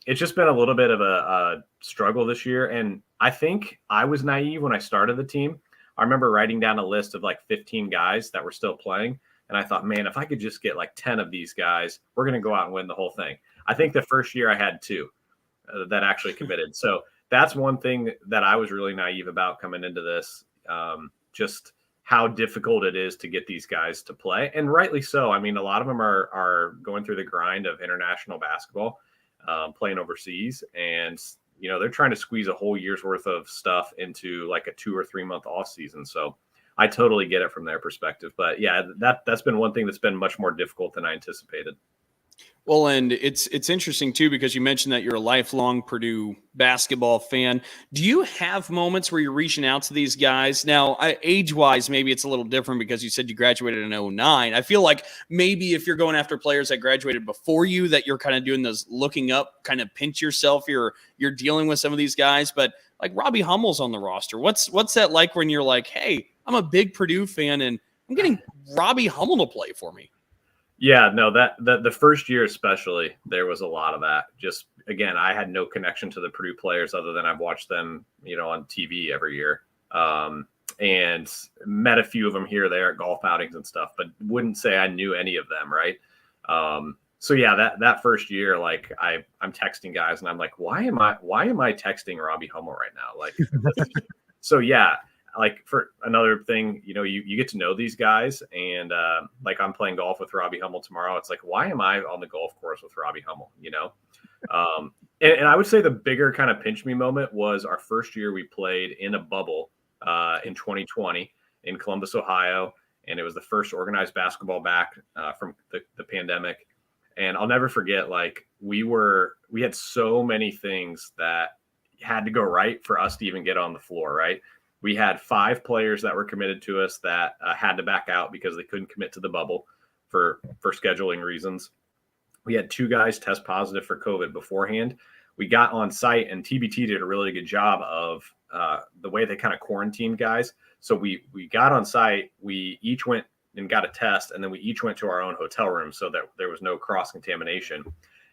It's just been a little bit of a struggle this year. And I think I was naive when I started the team. I remember writing down a list of like 15 guys that were still playing. And I thought, man, if I could just get like 10 of these guys, we're going to go out and win the whole thing. I think the first year I had 2 that actually committed. So that's one thing that I was really naive about coming into this, just how difficult it is to get these guys to play. And rightly so. I mean, a lot of them are going through the grind of international basketball, playing overseas. And, they're trying to squeeze a whole year's worth of stuff into like a 2 or 3 month off season. So I totally get it from their perspective. But yeah, that's been one thing that's been much more difficult than I anticipated. Well, and it's interesting too, because you mentioned that you're a lifelong Purdue basketball fan. Do you have moments where you're reaching out to these guys? Now, age-wise, maybe it's a little different because you said you graduated in 2009. I feel like maybe if you're going after players that graduated before you, that you're kind of doing those looking up, kind of pinch yourself. You're dealing with some of these guys, but like Robbie Hummel's on the roster. What's that like when you're like, hey, I'm a big Purdue fan and I'm getting Robbie Hummel to play for me? Yeah, no, that the first year especially, there was a lot of that. Just, again, I had no connection to the Purdue players other than I've watched them, on TV every year, and met a few of them here or there at golf outings and stuff, but wouldn't say I knew any of them, right? So yeah, that first year, like I'm texting guys and I'm like, why am I texting Robbie Hummel right now? Like, so yeah. Like, for another thing, you get to know these guys, and like I'm playing golf with Robbie Hummel tomorrow. It's like, why am I on the golf course with Robbie Hummel? And I would say the bigger kind of pinch me moment was our first year we played in a bubble in 2020 in Columbus, Ohio, and it was the first organized basketball back from the pandemic. And I'll never forget, like we had so many things that had to go right for us to even get on the floor, right? We had 5 players that were committed to us that had to back out because they couldn't commit to the bubble for scheduling reasons. We had 2 guys test positive for COVID beforehand. We got on site, and TBT did a really good job of the way they kind of quarantined guys. So we got on site, we each went and got a test, and then we each went to our own hotel room so that there was no cross contamination.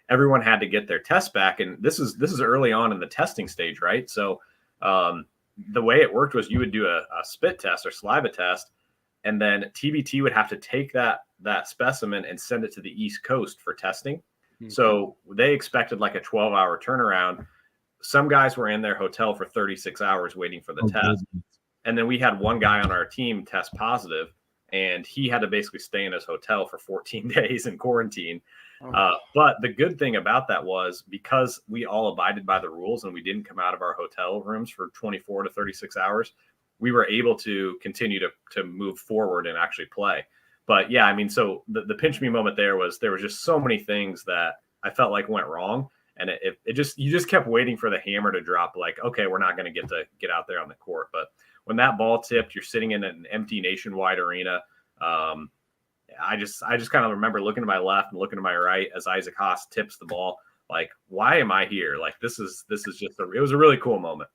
Everyone had to get their test back, and this is early on in the testing stage, right? So the way it worked was you would do a spit test or saliva test, and then TBT would have to take that specimen and send it to the East Coast for testing. Mm-hmm. So they expected like a 12-hour turnaround. Some guys were in their hotel for 36 hours waiting for the test. And then we had one guy on our team test positive, and he had to basically stay in his hotel for 14 days in quarantine. But the good thing about that was because we all abided by the rules and we didn't come out of our hotel rooms for 24 to 36 hours, we were able to continue to move forward and actually play. But yeah, I mean, so the pinch me moment there was just so many things that I felt like went wrong. And you just kept waiting for the hammer to drop, like, okay, we're not going to get out there on the court. But when that ball tipped, you're sitting in an empty Nationwide arena. I just kind of remember looking to my left and looking to my right as Isaac Haas tips the ball. Like, why am I here? Like, this is just it was a really cool moment.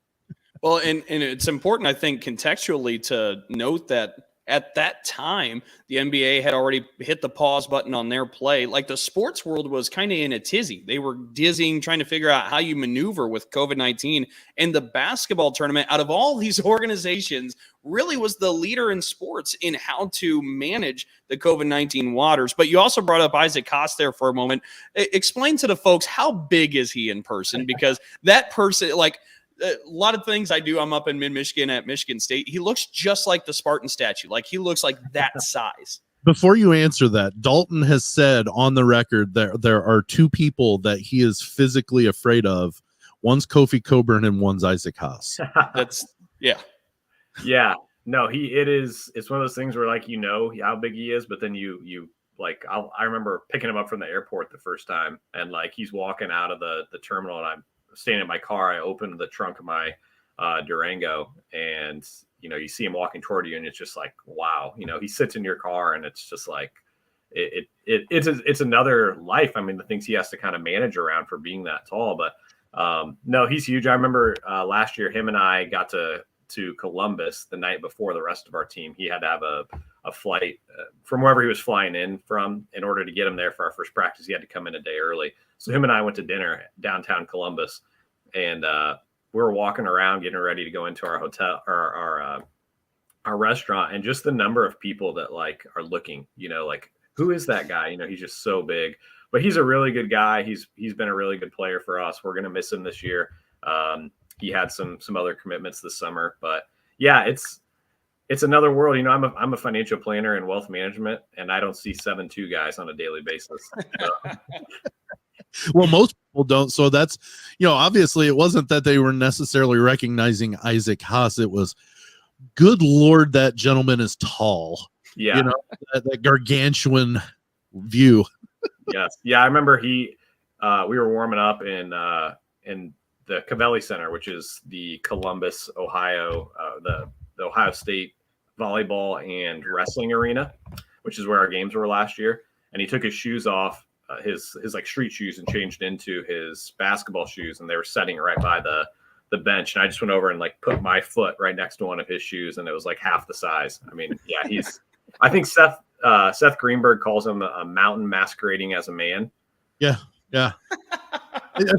Well, and it's important, I think, contextually to note that at that time, the NBA had already hit the pause button on their play. Like, the sports world was kind of in a tizzy. They were dizzying, trying to figure out how you maneuver with COVID-19. And the basketball tournament, out of all these organizations, really was the leader in sports in how to manage the COVID-19 waters. But you also brought up Isaac Haas there for a moment. Explain to the folks, how big is he in person? Because that person, like, a lot of things I do, I'm up in mid-Michigan at Michigan State. He looks just like the Spartan statue. Like, he looks like that size. Before you answer that, Dalton has said on the record that there are two people that he is physically afraid of. One's Kofi Coburn and one's Isaac Haas. Yeah. No, it's one of those things where, like, you know how big he is, but then you like, I remember picking him up from the airport the first time, and like, he's walking out of the terminal, and I'm staying in my car. I opened the trunk of my Durango, and you see him walking toward you, and it's just like, wow. He sits in your car, and it's just like it's another life. I mean, the things he has to kind of manage around for being that tall. But no, he's huge. I remember last year, him and I got to Columbus the night before the rest of our team. He had to have a flight from wherever he was flying in from. In order to get him there for our first practice, he had to come in a day early. So him and I went to dinner downtown Columbus, and we were walking around getting ready to go into our hotel or our restaurant, and just the number of people that like are looking, like, who is that guy? He's just so big, but he's a really good guy. He's been a really good player for us. We're going to miss him this year. He had some other commitments this summer, but yeah, it's another world. I'm a financial planner in wealth management, and I don't see 7'2" guys on a daily basis. So. Well, most people don't. So that's, obviously it wasn't that they were necessarily recognizing Isaac Haas. It was, good Lord, that gentleman is tall. Yeah. That gargantuan view. Yes. Yeah. I remember we were warming up in the Cavelli Center, which is the Columbus, Ohio, the Ohio State volleyball and wrestling arena, which is where our games were last year. And he took his shoes off, his like street shoes, and changed into his basketball shoes, and they were setting right by the bench. And I just went over and like put my foot right next to one of his shoes, and it was like half the size. I mean, yeah, I think Seth Greenberg calls him a mountain masquerading as a man. Yeah.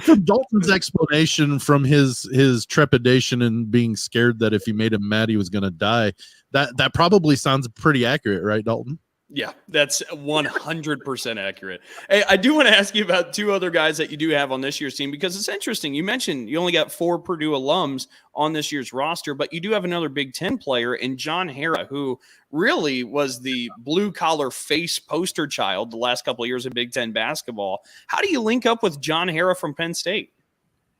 From Dalton's explanation, from his trepidation and being scared that if he made him mad he was going to die, that probably sounds pretty accurate, right, Dalton? Yeah, that's 100% accurate. Hey, I do want to ask you about two other guys that you do have on this year's team, because it's interesting. You mentioned you only got 4 Purdue alums on this year's roster, but you do have another Big Ten player in John Hara, who really was the blue-collar face poster child the last couple of years of Big Ten basketball. How do you link up with John Hara from Penn State?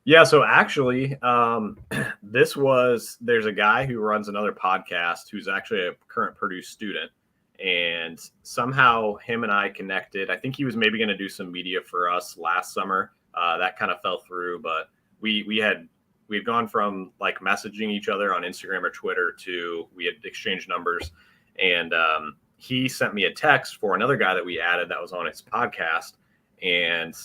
Yeah, so actually, there's a guy who runs another podcast who's actually a current Purdue student. And somehow him and I connected. I think he was maybe going to do some media for us last summer. That kind of fell through, but we've gone from like messaging each other on Instagram or Twitter to we had exchanged numbers. And he sent me a text for another guy that we added that was on his podcast. And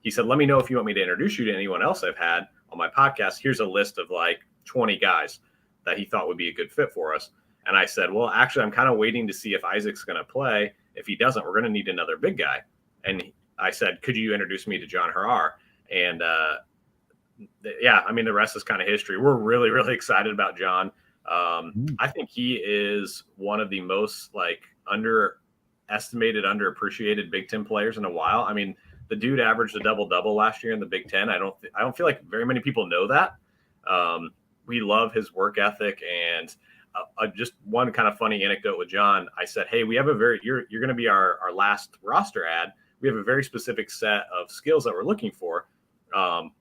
he said, let me know if you want me to introduce you to anyone else I've had on my podcast. Here's a list of like 20 guys that he thought would be a good fit for us. And I said, well, actually, I'm kind of waiting to see if Isaac's going to play. If he doesn't, we're going to need another big guy. And I said, could you introduce me to John Harrar? And yeah, I mean, the rest is kind of history. We're really, really excited about John. I think he is one of the most underestimated, underappreciated Big Ten players in a while. I mean, the dude averaged a double-double last year in the Big Ten. I don't feel like very many people know that. We love his work ethic. And just one kind of funny anecdote with John. I said, hey, we have you're going to be our last roster ad. We have a very specific set of skills that we're looking for.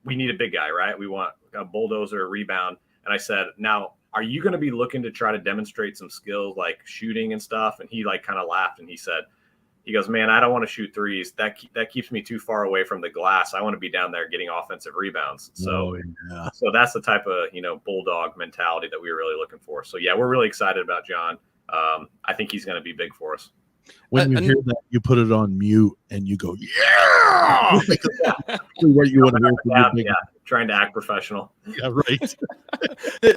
We need a big guy, right? We want a bulldozer, a rebound. And I said, now, are you going to be looking to try to demonstrate some skills like shooting and stuff? And he kind of laughed and he goes, man, I don't want to shoot threes. That keeps me too far away from the glass. I want to be down there getting offensive rebounds. So, so that's the type of, bulldog mentality that we were really looking for. So yeah, we're really excited about John. I think he's going to be big for us. When you hear that, you put it on mute and you go, yeah! What you want to hear. Yeah, trying to act professional. Yeah, right.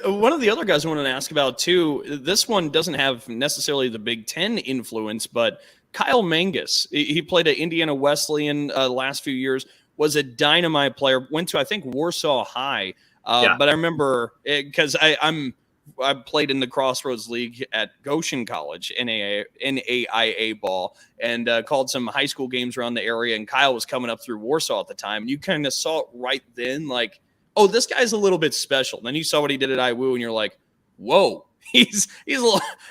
One of the other guys I wanted to ask about too, this one doesn't have necessarily the Big Ten influence, but Kyle Mangus, he played at Indiana Wesleyan last few years, was a dynamite player, went to, I think, Warsaw High. But I remember because I played in the Crossroads League at Goshen College, NAIA ball, and called some high school games around the area. And Kyle was coming up through Warsaw at the time. And you kind of saw it right then, like, oh, this guy's a little bit special. And then you saw what he did at IWU, and you're like, whoa, he's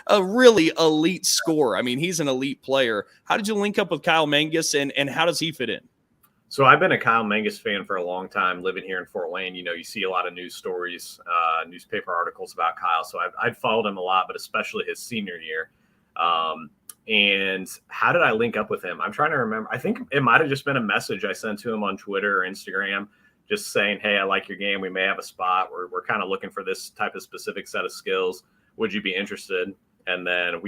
a really elite scorer. I mean, he's an elite player. How did you link up with Kyle Mangus, and how does he fit in? So I've been a Kyle Mangus fan for a long time, living here in Fort Wayne. You see a lot of news stories, newspaper articles about Kyle. So I've followed him a lot, but especially his senior year. And how did I link up with him? I'm trying to remember. I think it might have just been a message I sent to him on Twitter or Instagram, just saying, hey, I like your game. We may have a spot. We're kind of looking for this type of specific set of skills. Would you be interested? And then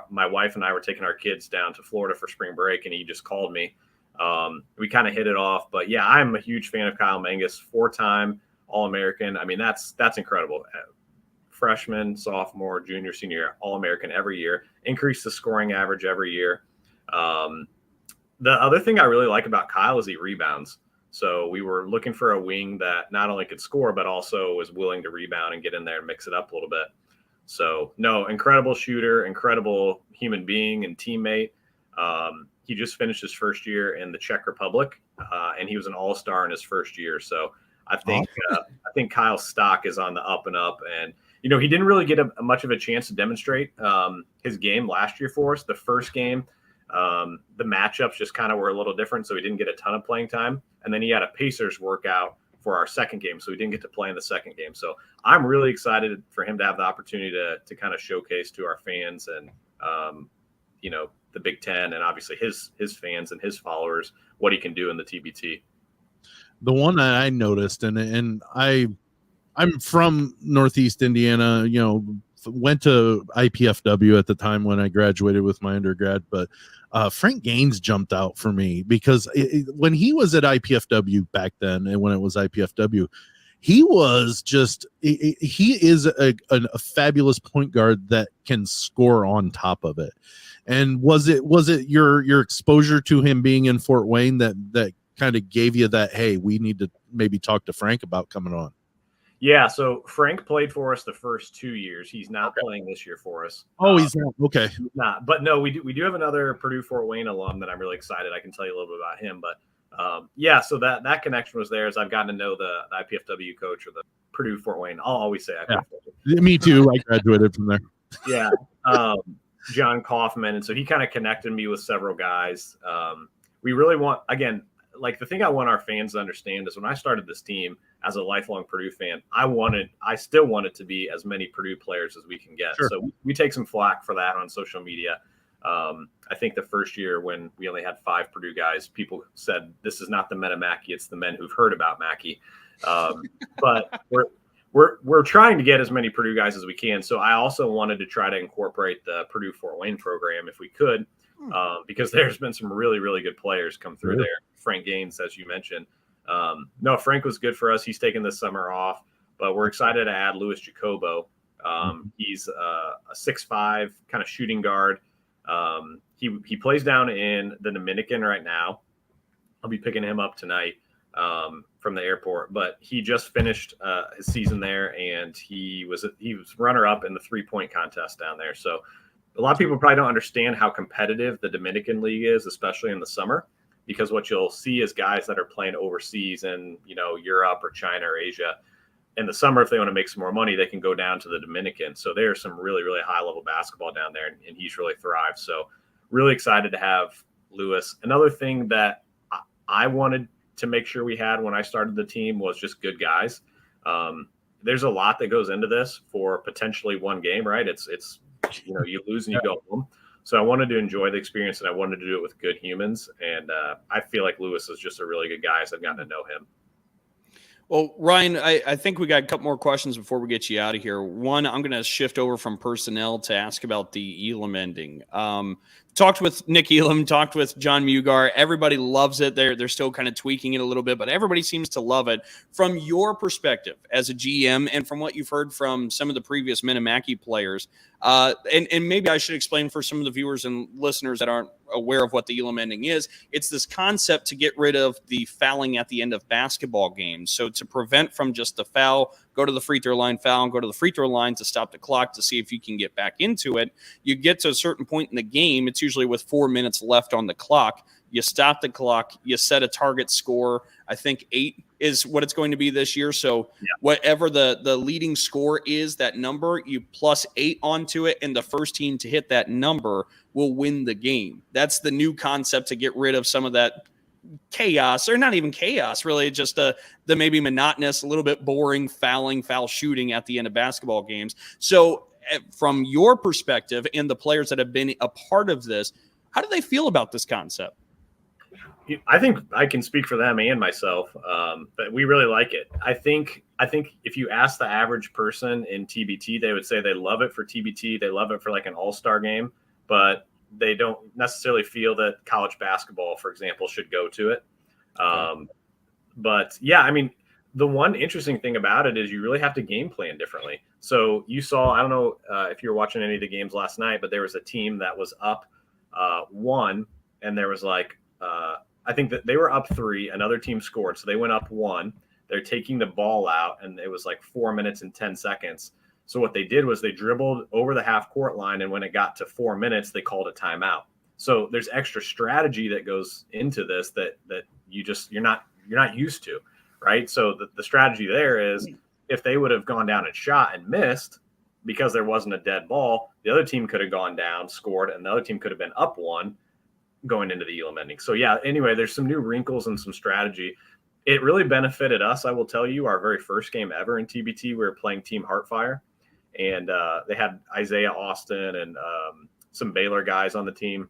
my wife and I were taking our kids down to Florida for spring break, and he just called me. We kind of hit it off, but yeah, I'm a huge fan of Kyle Mangus, 4-time All-American. I mean, that's incredible. Freshman, sophomore, junior, senior, All-American every year, increase the scoring average every year. The other thing I really like about Kyle is he rebounds. So we were looking for a wing that not only could score, but also was willing to rebound and get in there and mix it up a little bit. So no, incredible shooter, incredible human being and teammate. He just finished his first year in the Czech Republic, and he was an all-star in his first year. So I think Kyle's stock is on the up and up. And, he didn't really get much of a chance to demonstrate his game last year for us. The first game, the matchups just kind of were a little different, so he didn't get a ton of playing time. And then he had a Pacers workout for our second game, so he didn't get to play in the second game. So I'm really excited for him to have the opportunity to kind of showcase to our fans and, the Big Ten and obviously his fans and his followers what he can do in the TBT. The one that I noticed, and I'm from Northeast Indiana, went to IPFW at the time when I graduated with my undergrad, but Frank Gaines jumped out for me because when he was at IPFW back then, and when it was IPFW, he was he is a fabulous point guard that can score on top of it. And was it your exposure to him being in Fort Wayne that kind of gave you that, hey, we need to maybe talk to Frank about coming on? Yeah, so Frank played for us the first 2 years. He's not playing this year for us. Oh, he's not. Okay. He's not. But no, we do have another Purdue Fort Wayne alum that I'm really excited. I can tell you a little bit about him. But yeah, so that connection was there as I've gotten to know the IPFW coach or the Purdue Fort Wayne. I'll always say IPFW. Yeah. Me too. I graduated from there. Yeah. John Kaufman. And so he kind of connected me with several guys. We really want, again, like the thing I want our fans to understand is when I started this team as a lifelong Purdue fan, I still wanted to be as many Purdue players as we can get. Sure. So we take some flack for that on social media. I think the first year when we only had 5 Purdue guys, people said, this is not the Men of Mackey, it's the men who've heard about Mackey. But we're trying to get as many Purdue guys as we can. So I also wanted to try to incorporate the Purdue Fort Wayne program if we could, because there's been some really, really good players come through there. Frank Gaines, as you mentioned. No, Frank was good for us. He's taken this summer off, but we're excited to add Louis Jacobo. He's a 6'5" kind of shooting guard. He plays down in the Dominican right now. I'll be picking him up tonight from the airport, but he just finished his season there, and he was runner up in the 3-point contest down there. So a lot of people probably don't understand how competitive the Dominican League is, especially in the summer, because what you'll see is guys that are playing overseas in, Europe or China or Asia. In the summer, if they want to make some more money, they can go down to the Dominican. So there's some really, really high-level basketball down there, and he's really thrived. So really excited to have Lewis. Another thing that I wanted to make sure we had when I started the team was just good guys. There's a lot that goes into this for potentially one game, right? It's you lose and you go home. So I wanted to enjoy the experience, and I wanted to do it with good humans. And I feel like Lewis is just a really good guy as I've gotten to know him. Well, Ryan, I think we got a couple more questions before we get you out of here. One, I'm going to shift over from personnel to ask about the Elam ending. Talked with Nick Elam, talked with John Mugar. Everybody loves it. They're still kind of tweaking it a little bit, but everybody seems to love it. From your perspective as a GM and from what you've heard from some of the previous Men of Mackey players, and maybe I should explain for some of the viewers and listeners that aren't aware of what the Elam ending is. It's this concept to get rid of the fouling at the end of basketball games. So to prevent from just the foul, go to the free throw line, foul, and go to the free throw line to stop the clock to see if you can get back into it. You get to a certain point in the game. It's usually with 4 minutes left on the clock. You stop the clock. You set a target score. I think 8 is what it's going to be this year. So whatever the leading score is, that number, you plus 8 onto it, and the first team to hit that number will win the game. That's the new concept to get rid of some of that chaos, or not even chaos, really, just the maybe monotonous, a little bit boring foul shooting at the end of basketball games. So from your perspective and the players that have been a part of this, how do they feel about this concept? I think I can speak for them and myself, but we really like it. I think if you ask the average person in TBT, they would say they love it for TBT. They love it for like an all-star game, but they don't necessarily feel that college basketball, for example, should go to it. But yeah, I mean, the one interesting thing about it is you really have to game plan differently. So you saw, I don't know if you were watching any of the games last night, but there was a team that was up 1, and there was like, I think that they were up 3, another team scored. So they went up 1, they're taking the ball out, and it was like 4 minutes and 10 seconds. So what they did was they dribbled over the half court line, and when it got to 4 minutes, they called a timeout. So there's extra strategy that goes into this that you're not used to, right? So the strategy there is if they would have gone down and shot and missed because there wasn't a dead ball, the other team could have gone down, scored, and the other team could have been up 1 going into the Elam ending. So yeah, anyway, there's some new wrinkles and some strategy. It really benefited us. I will tell you, our very first game ever in TBT, we were playing Team Heartfire, and they had Isaiah Austin and some Baylor guys on the team.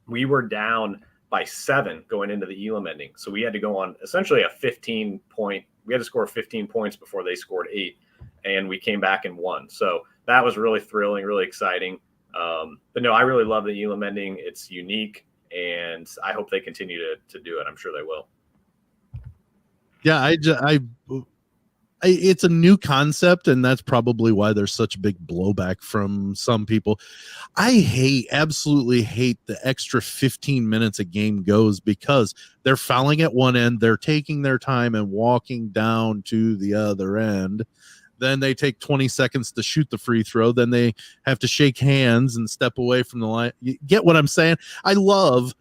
We were down by 7 going into the Elam ending. So we had to go on essentially a 15-point. We had to score 15 points before they scored 8, and we came back and won. So that was really thrilling, really exciting. But no, I really love the Elam ending. It's unique, and I hope they continue to do it. I'm sure they will. Yeah, it's a new concept, and that's probably why there's such big blowback from some people. I absolutely hate the extra 15 minutes a game goes because they're fouling at one end, they're taking their time and walking down to the other end. Then they take 20 seconds to shoot the free throw. Then they have to shake hands and step away from the line. You get what I'm saying? I love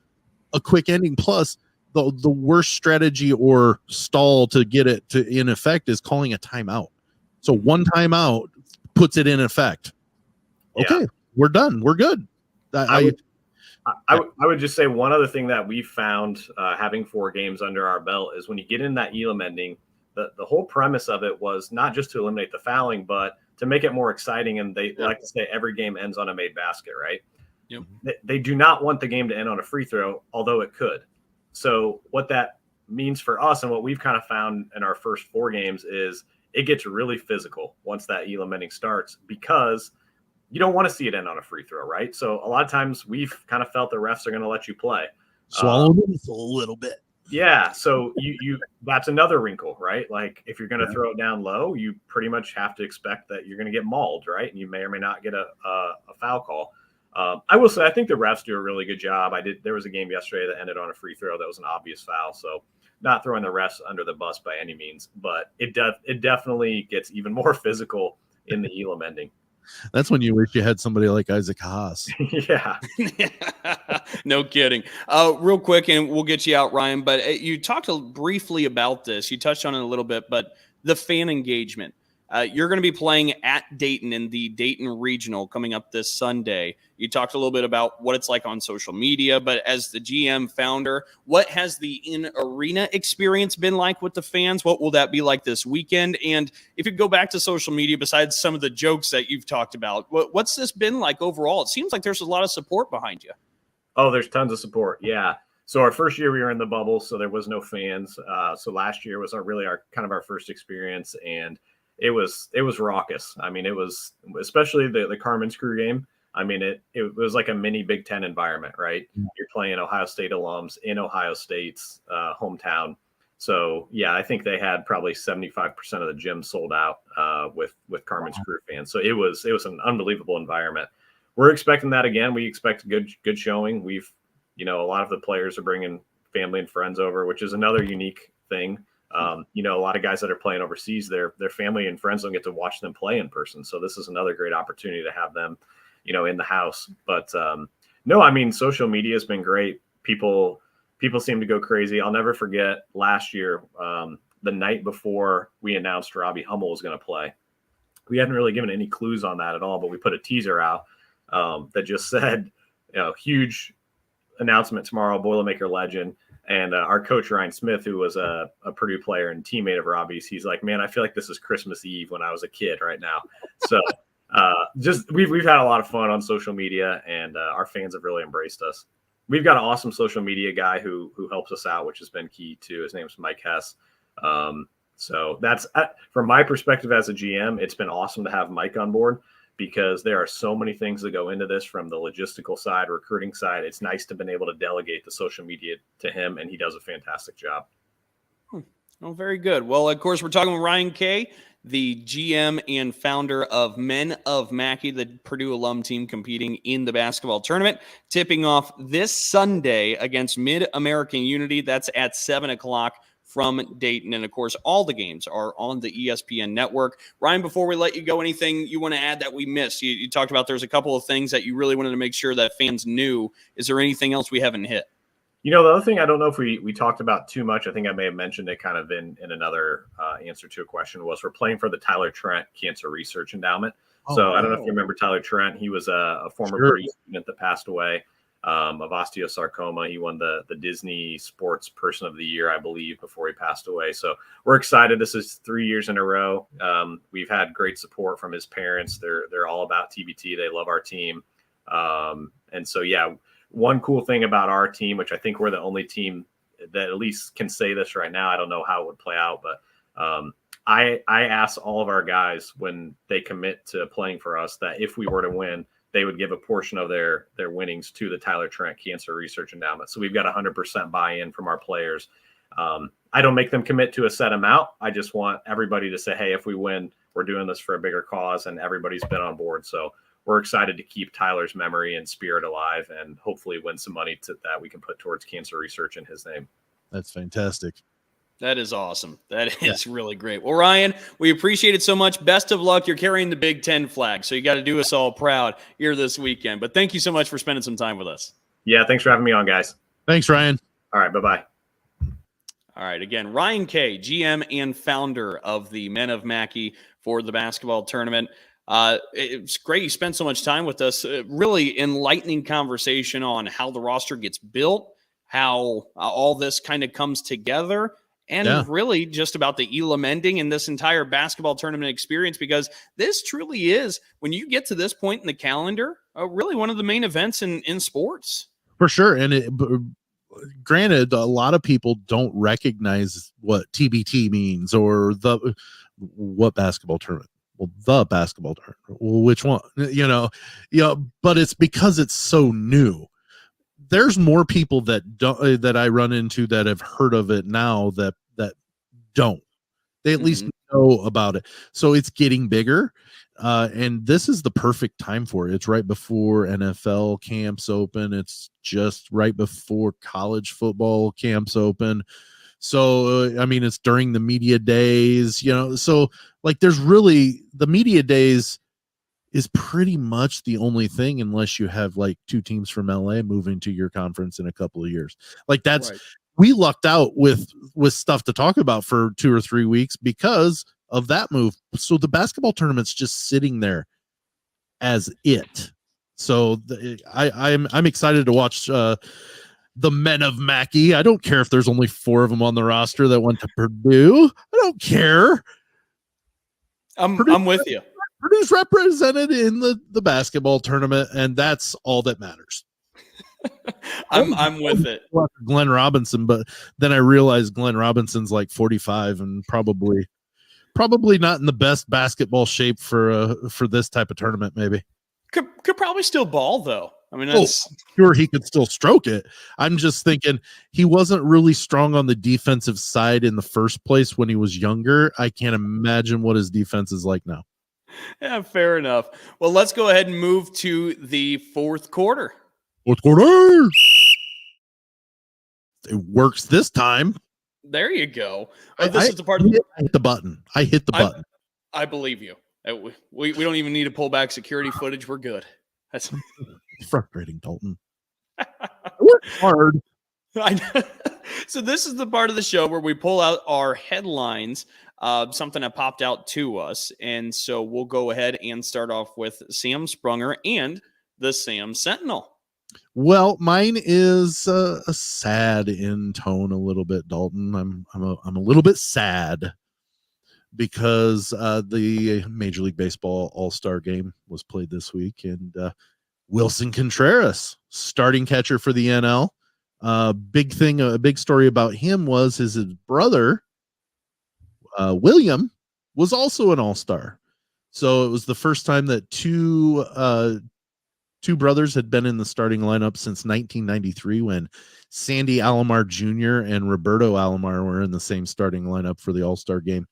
a quick ending. Plus, the worst strategy or stall to get it to in effect is calling a timeout. So one timeout puts it in effect. Okay, we're done. We're good. I would just say one other thing that we found having 4 games under our belt is when you get in that Elam ending, the whole premise of it was not just to eliminate the fouling, but to make it more exciting. And they like to say every game ends on a made basket, right? Yep. They do not want the game to end on a free throw, although it could. So what that means for us and what we've kind of found in our first 4 games is it gets really physical once that Elam ending starts because you don't want to see it end on a free throw, right? So a lot of times we've kind of felt the refs are going to let you play. Swallow this a little bit. Yeah, so you that's another wrinkle, right? Like if you're going to throw it down low, you pretty much have to expect that you're going to get mauled, right? And you may or may not get a foul call. I will say I think the refs do a really good job. There was a game yesterday that ended on a free throw that was an obvious foul, so not throwing the refs under the bus by any means, but it definitely gets even more physical in the Elam ending. That's when you wish you had somebody like Isaac Haas. Yeah. No kidding. Real quick, and we'll get you out, Ryan, but you talked briefly about this. You touched on it a little bit, but the fan engagement. You're going to be playing at Dayton in the Dayton Regional coming up this Sunday. You talked a little bit about what it's like on social media, but as the GM founder, what has the in-arena experience been like with the fans? What will that be like this weekend? And if you go back to social media, besides some of the jokes that you've talked about, what's this been like overall? It seems like there's a lot of support behind you. Oh, there's tons of support. Yeah. So our first year we were in the bubble, so there was no fans. So last year was our first experience, and it was raucous. I mean, it was especially the Carmen's Crew game. I mean, it was like a mini Big Ten environment, right? You're playing Ohio State alums in Ohio State's hometown. So yeah, I think they had probably 75% of the gym sold out with Carmen's Crew fans. So it was an unbelievable environment. We're expecting that again. We expect a good showing. A lot of the players are bringing family and friends over, which is another unique thing. A lot of guys that are playing overseas, their family and friends don't get to watch them play in person. So this is another great opportunity to have them, in the house. But no, I mean, social media has been great. People seem to go crazy. I'll never forget last year, the night before we announced Robbie Hummel was going to play. We hadn't really given any clues on that at all, but we put a teaser out that just said, huge announcement tomorrow, Boilermaker legend. And our coach, Ryan Smith, who was a Purdue player and teammate of Robbie's, he's like, man, I feel like this is Christmas Eve when I was a kid right now. So we've had a lot of fun on social media, and our fans have really embraced us. We've got an awesome social media guy who helps us out, which has been key too. His name's Mike Hess. So that's from my perspective as a GM, it's been awesome to have Mike on board, because there are so many things that go into this from the logistical side, recruiting side. It's nice to have been able to delegate the social media to him, and he does a fantastic job. Oh, very good. Well, of course, we're talking with Ryan Kay, the GM and founder of Men of Mackey, the Purdue alum team competing in the basketball tournament, tipping off this Sunday against Mid-American Unity. That's at 7 o'clock. From Dayton. And of course, all the games are on the ESPN network. Ryan, before we let you go, anything you want to add that we missed? You talked about there's a couple of things that you really wanted to make sure that fans knew. Is there anything else we haven't hit? The other thing, I don't know if we talked about too much. I think I may have mentioned it kind of in another answer to a question, was we're playing for the Tyler Trent Cancer Research Endowment. So I don't know if you remember Tyler Trent. He was a former Purdue student that passed away of osteosarcoma. He won the Disney Sports Person of the Year, I believe, before he passed away. So we're excited. This is 3 years in a row. We've had great support from his parents. They're all about TBT. They love our team. And so, yeah, one cool thing about our team, which I think we're the only team that at least can say this right now. I don't know how it would play out, but I asked all of our guys when they commit to playing for us that if we were to win, they would give a portion of their winnings to the Tyler Trent Cancer Research Endowment. So we've got 100% buy-in from our players. I don't make them commit to a set amount. I just want everybody to say, hey, if we win, we're doing this for a bigger cause, and everybody's been on board. So we're excited to keep Tyler's memory and spirit alive, and hopefully win some money that we can put towards cancer research in his name. That's fantastic. That is awesome. That is really great. Well, Ryan, we appreciate it so much. Best of luck. You're carrying the Big Ten flag, so you got to do us all proud here this weekend. But thank you so much for spending some time with us. Yeah, thanks for having me on, guys. Thanks, Ryan. All right, bye-bye. All right, again, Ryan Kay, GM and founder of the Men of Mackey for the basketball tournament. It's great you spent so much time with us. Really enlightening conversation on how the roster gets built, how all this kind of comes together, and really just about the Elam ending and this entire basketball tournament experience, because this truly is, when you get to this point in the calendar, really one of the main events in sports. For sure. And granted, a lot of people don't recognize what TBT means, or what basketball tournament. Well, the basketball tournament. Well, which one? But it's because it's so new. there's more people that don't that I run into that have heard of it now that don't. They at least know about it. So it's getting bigger. And this is the perfect time for it. It's right before NFL camps open. It's just right before college football camps open. So, I mean, it's during the media days, so like there's really the media days is pretty much the only thing unless you have like two teams from LA moving to your conference in a couple of years. Like that's, right. We lucked out with stuff to talk about for 2 or 3 weeks because of that move. So the basketball tournament's just sitting there as it. So I'm excited to watch the Men of Mackey. I don't care if there's only 4 of them on the roster that went to Purdue. I don't care. I'm with you. Purdue's represented in the basketball tournament, and that's all that matters. I'm with it. Glenn Robinson, but then I realized Glenn Robinson's like 45 and probably not in the best basketball shape for this type of tournament. Maybe could probably still ball though. I mean, that's sure he could still stroke it. I'm just thinking he wasn't really strong on the defensive side in the first place when he was younger. I can't imagine what his defense is like now. Yeah, fair enough. Well, let's go ahead and move to the fourth quarter. Fourth quarter. It works this time. There you go. This is the part. I hit the button. I hit the button. I believe you. We don't even need to pull back security footage. We're good. That's frustrating, Dalton. I worked hard. I know. So this is the part of the show where we pull out our headlines, something that popped out to us. And so we'll go ahead and start off with Sam Sprunger and the Sam Sentinel. Well, mine is a sad in tone a little bit, Dalton. I'm a little bit sad because the Major League Baseball All-Star game was played this week, and Wilson Contreras, starting catcher for the NL. A big story about him was his brother, William, was also an All-Star. So it was the first time that two brothers had been in the starting lineup since 1993 when Sandy Alomar Jr. and Roberto Alomar were in the same starting lineup for the All-Star game.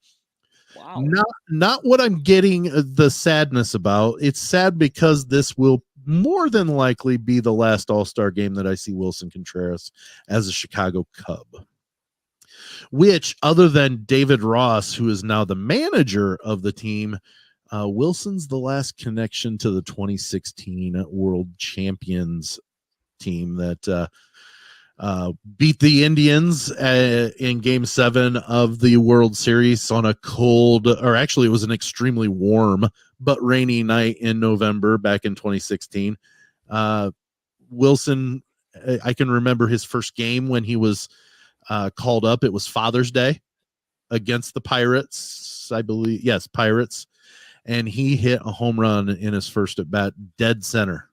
Wow. Not what I'm getting the sadness about. It's sad because this will more than likely be the last All-Star game that I see Wilson Contreras as a Chicago Cub. Which, other than David Ross, who is now the manager of the team, Wilson's the last connection to the 2016 World Champions team that beat the Indians in Game 7 of the World Series on a cold, or actually it was an extremely warm but rainy night in November back in 2016. Wilson, I can remember his first game when he was called up. It was Father's Day against the Pirates, I believe. Yes, Pirates. And he hit a home run in his first at bat, dead center.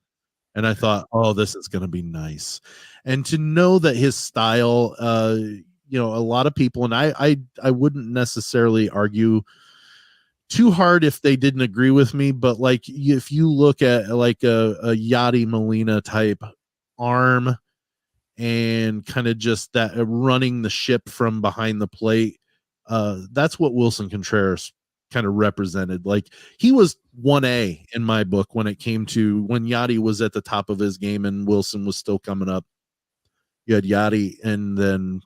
And I thought, oh, this is going to be nice. And to know that his style, a lot of people, and I wouldn't necessarily argue too hard if they didn't agree with me, but like if you look at like a Yadi Molina type arm and kind of just that running the ship from behind the plate, that's what Wilson Contreras kind of represented. Like he was 1A in my book when it came to when Yadi was at the top of his game and Wilson was still coming up. You had Yadi and then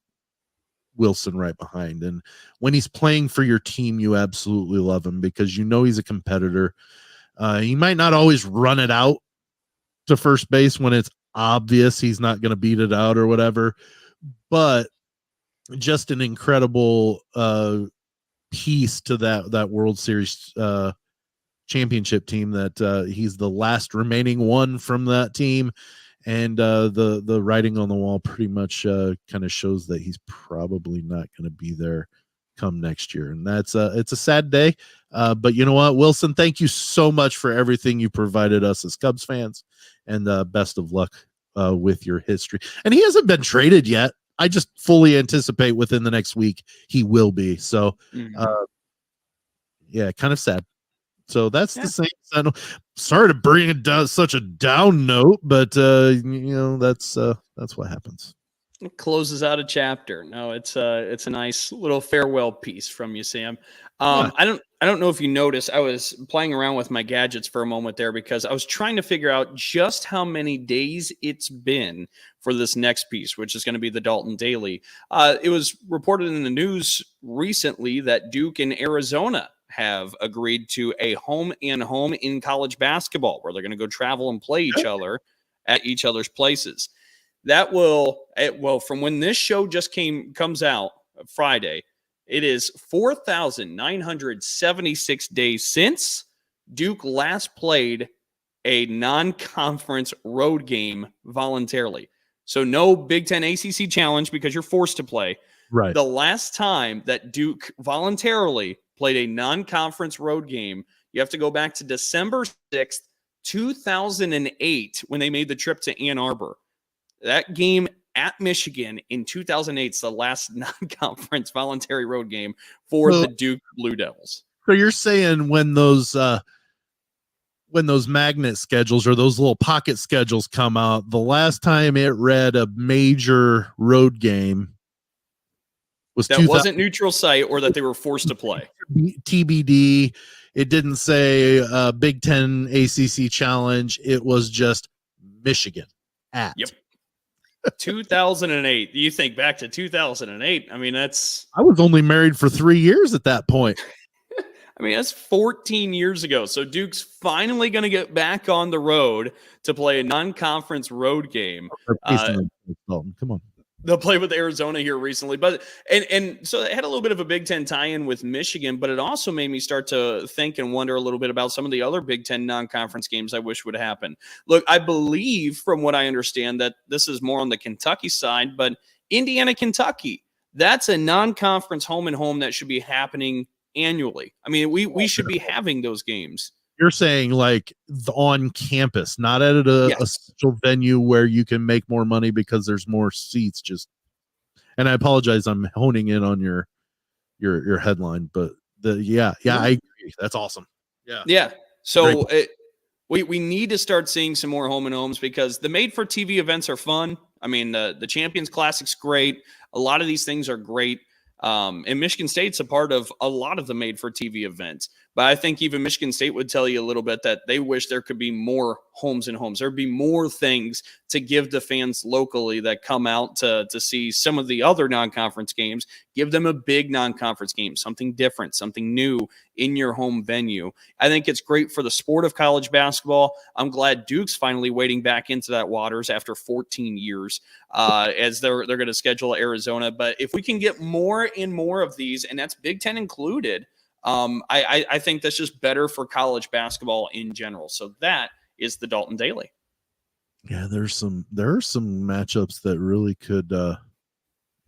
Wilson right behind. And when he's playing for your team, you absolutely love him because you know he's a competitor. He might not always run it out to first base when it's obvious he's not going to beat it out or whatever, but just an incredible piece to that World Series championship team that he's the last remaining one from that team. And the writing on the wall pretty much kind of shows that he's probably not going to be there come next year. And it's a sad day. But you know what, Wilson, thank you so much for everything you provided us as Cubs fans, and best of luck with your history. And he hasn't been traded yet. I just fully anticipate within the next week he will be. So, yeah, kind of sad. So that's the same. Sorry to bring it down such a down note, but that's what happens. It closes out a chapter. No, it's a nice little farewell piece from you, Sam. Yeah. I don't know if you noticed, I was playing around with my gadgets for a moment there because I was trying to figure out just how many days it's been for this next piece, which is going to be the Dalton Daily. It was reported in the news recently that Duke and Arizona have agreed to a home and home in college basketball, where they're going to go travel and play each other at each other's places. That will, from when this show just comes out Friday, it is 4,976 days since Duke last played a non-conference road game voluntarily. So no Big Ten ACC challenge because you're forced to play. Right. The last time that Duke voluntarily played a non-conference road game, you have to go back to December 6th, 2008, when they made the trip to Ann Arbor. That game at Michigan in 2008 is the last non-conference voluntary road game for the Duke Blue Devils. So you're saying when those magnet schedules or those little pocket schedules come out, the last time it read a major road game was that wasn't neutral site or that they were forced to play. TBD. It didn't say Big Ten ACC challenge. It was just Michigan at. Yep. 2008. You think back to 2008. I mean, I was only married for 3 years at that point. I mean, that's 14 years ago. So Duke's finally going to get back on the road to play a non-conference road game. Come on. They'll play with Arizona here recently, but and so it had a little bit of a Big Ten tie-in with Michigan, but it also made me start to think and wonder a little bit about some of the other Big Ten non-conference games I wish would happen. Look, I believe from what I understand that this is more on the Kentucky side, but Indiana, Kentucky, that's a non-conference home and home that should be happening annually. I mean, we should be having those games. You're saying like on campus, not at a special venue where you can make more money because there's more seats. And I apologize, I'm honing in on your headline, but I agree. That's awesome. Yeah. So we need to start seeing some more home and homes because the made for TV events are fun. I mean, the Champions Classic's great. A lot of these things are great. And Michigan State's a part of a lot of the made for TV events. But I think even Michigan State would tell you a little bit that they wish there could be more homes and homes. There'd be more things to give the fans locally that come out to see some of the other non-conference games. Give them a big non-conference game, something different, something new in your home venue. I think it's great for the sport of college basketball. I'm glad Duke's finally wading back into that waters after 14 years as they're going to schedule Arizona. But if we can get more and more of these, and that's Big Ten included, I think that's just better for college basketball in general. So that is the Dalton Daily. Yeah, there are some matchups that really could,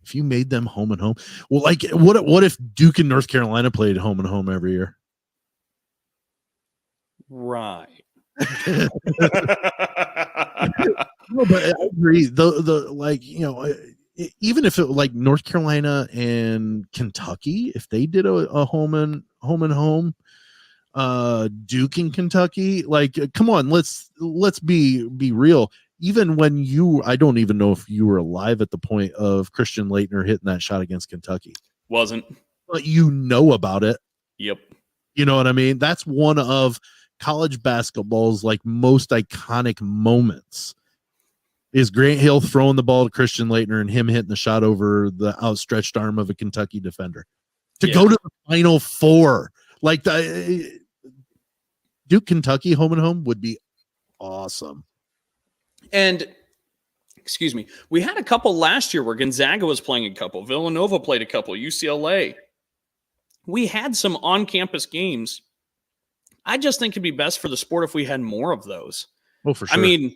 if you made them home and home. Well, like what if Duke and North Carolina played home and home every year? Right. No, but I agree. Even if it like North Carolina and Kentucky, if they did a home and home, Duke and Kentucky, like, come on, let's be real. Even when I don't even know if you were alive at the point of Christian Laettner hitting that shot against Kentucky. Wasn't. But you know about it. Yep. You know what I mean? That's one of college basketball's like most iconic moments. Is Grant Hill throwing the ball to Christian Laettner and him hitting the shot over the outstretched arm of a Kentucky defender to go to the Final Four. Like the Duke, Kentucky home and home would be awesome. And excuse me, we had a couple last year where Gonzaga was playing a couple. Villanova played a couple. UCLA. We had some on-campus games. I just think it'd be best for the sport if we had more of those. Oh, for sure. I mean,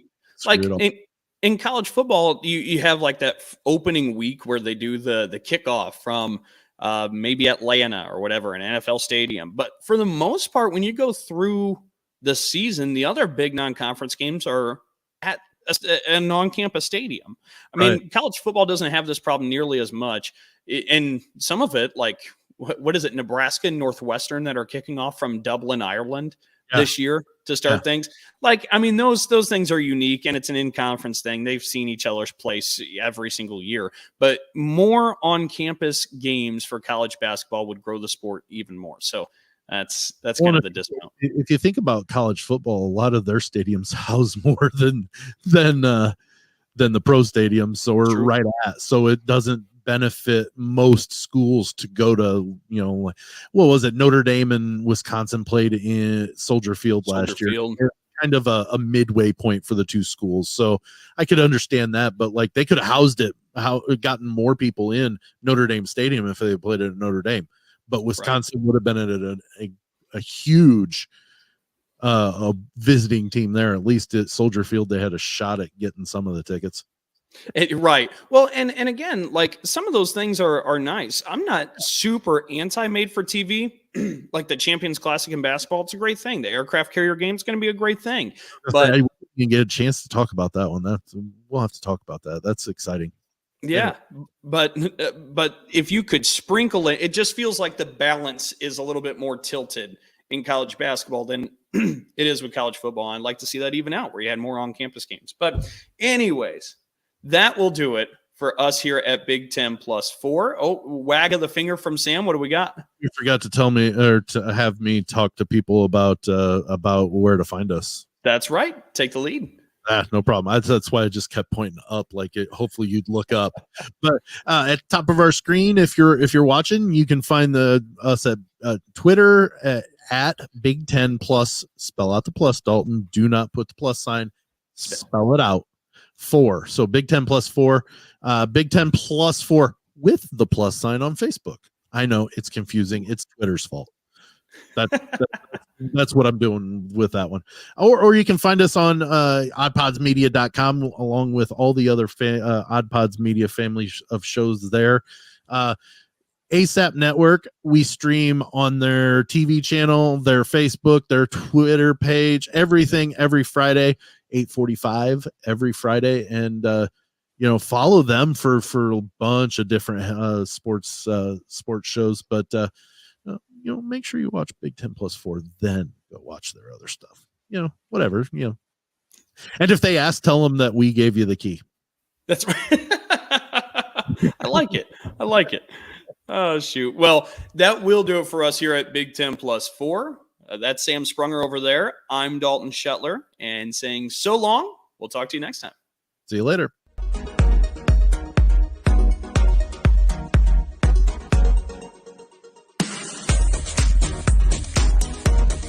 in college football, you have like that opening week where they do the kickoff from maybe Atlanta or whatever, an NFL stadium. But for the most part, when you go through the season, the other big non-conference games are at a non-campus stadium. I mean, college football doesn't have this problem nearly as much. And some of it, like what is it, Nebraska and Northwestern that are kicking off from Dublin, Ireland Yeah. this year to start things. Like, I mean, those things are unique, and it's an in-conference thing. They've seen each other's place every single year, but more on-campus games for college basketball would grow the sport even more. So that's kind of the discount. If you think about college football, a lot of their stadiums house more than the pro stadiums, or True. right at. So it doesn't benefit most schools to go to, what was it? Notre Dame and Wisconsin played in Soldier Field last year. Kind of a midway point for the two schools. So I could understand that, but like they could have housed it, gotten more people in Notre Dame Stadium if they played it at Notre Dame. But Wisconsin would have been at a huge a visiting team there. At least at Soldier Field, they had a shot at getting some of the tickets. Right. Well, and again, like some of those things are nice. I'm not super anti-made for TV, like the Champions Classic in basketball. It's a great thing. The aircraft carrier game is going to be a great thing. But you can get a chance to talk about that one. We'll have to talk about that. That's exciting. Yeah, but if you could sprinkle it just feels like the balance is a little bit more tilted in college basketball than it is with college football. I'd like to see that even out where you had more on-campus games. But anyways, that will do it for us here at Big Ten Plus 4. Oh, wag of the finger from Sam. What do we got? You forgot to tell me or to have me talk to people about where to find us. That's right. Take the lead. No problem. That's why I just kept pointing up, like it. Hopefully you'd look up. But at the top of our screen, if you're watching, you can find us at Twitter at Big Ten Plus. Spell out the plus, Dalton. Do not put the plus sign. Spell it out. 4. So Big Ten Plus 4. Big Ten Plus 4 with the plus sign on Facebook. I know it's confusing. It's Twitter's fault. That's what I'm doing with that one. Or you can find us on oddpodsmedia.com along with all the other Odd Pods Media family of shows there. ASAP Network, we stream on their TV channel, their Facebook, their Twitter page, everything every Friday, 8:45 every Friday. And follow them for a bunch of different sports shows. But make sure you watch Big Ten Plus 4, then go watch their other stuff. Whatever. And if they ask, tell them that we gave you the key. That's right. I like it. Oh, shoot. Well, that will do it for us here at Big Ten Plus 4. That's Sam Sprunger over there. I'm Dalton Shuttler, and saying so long. We'll talk to you next time. See you later.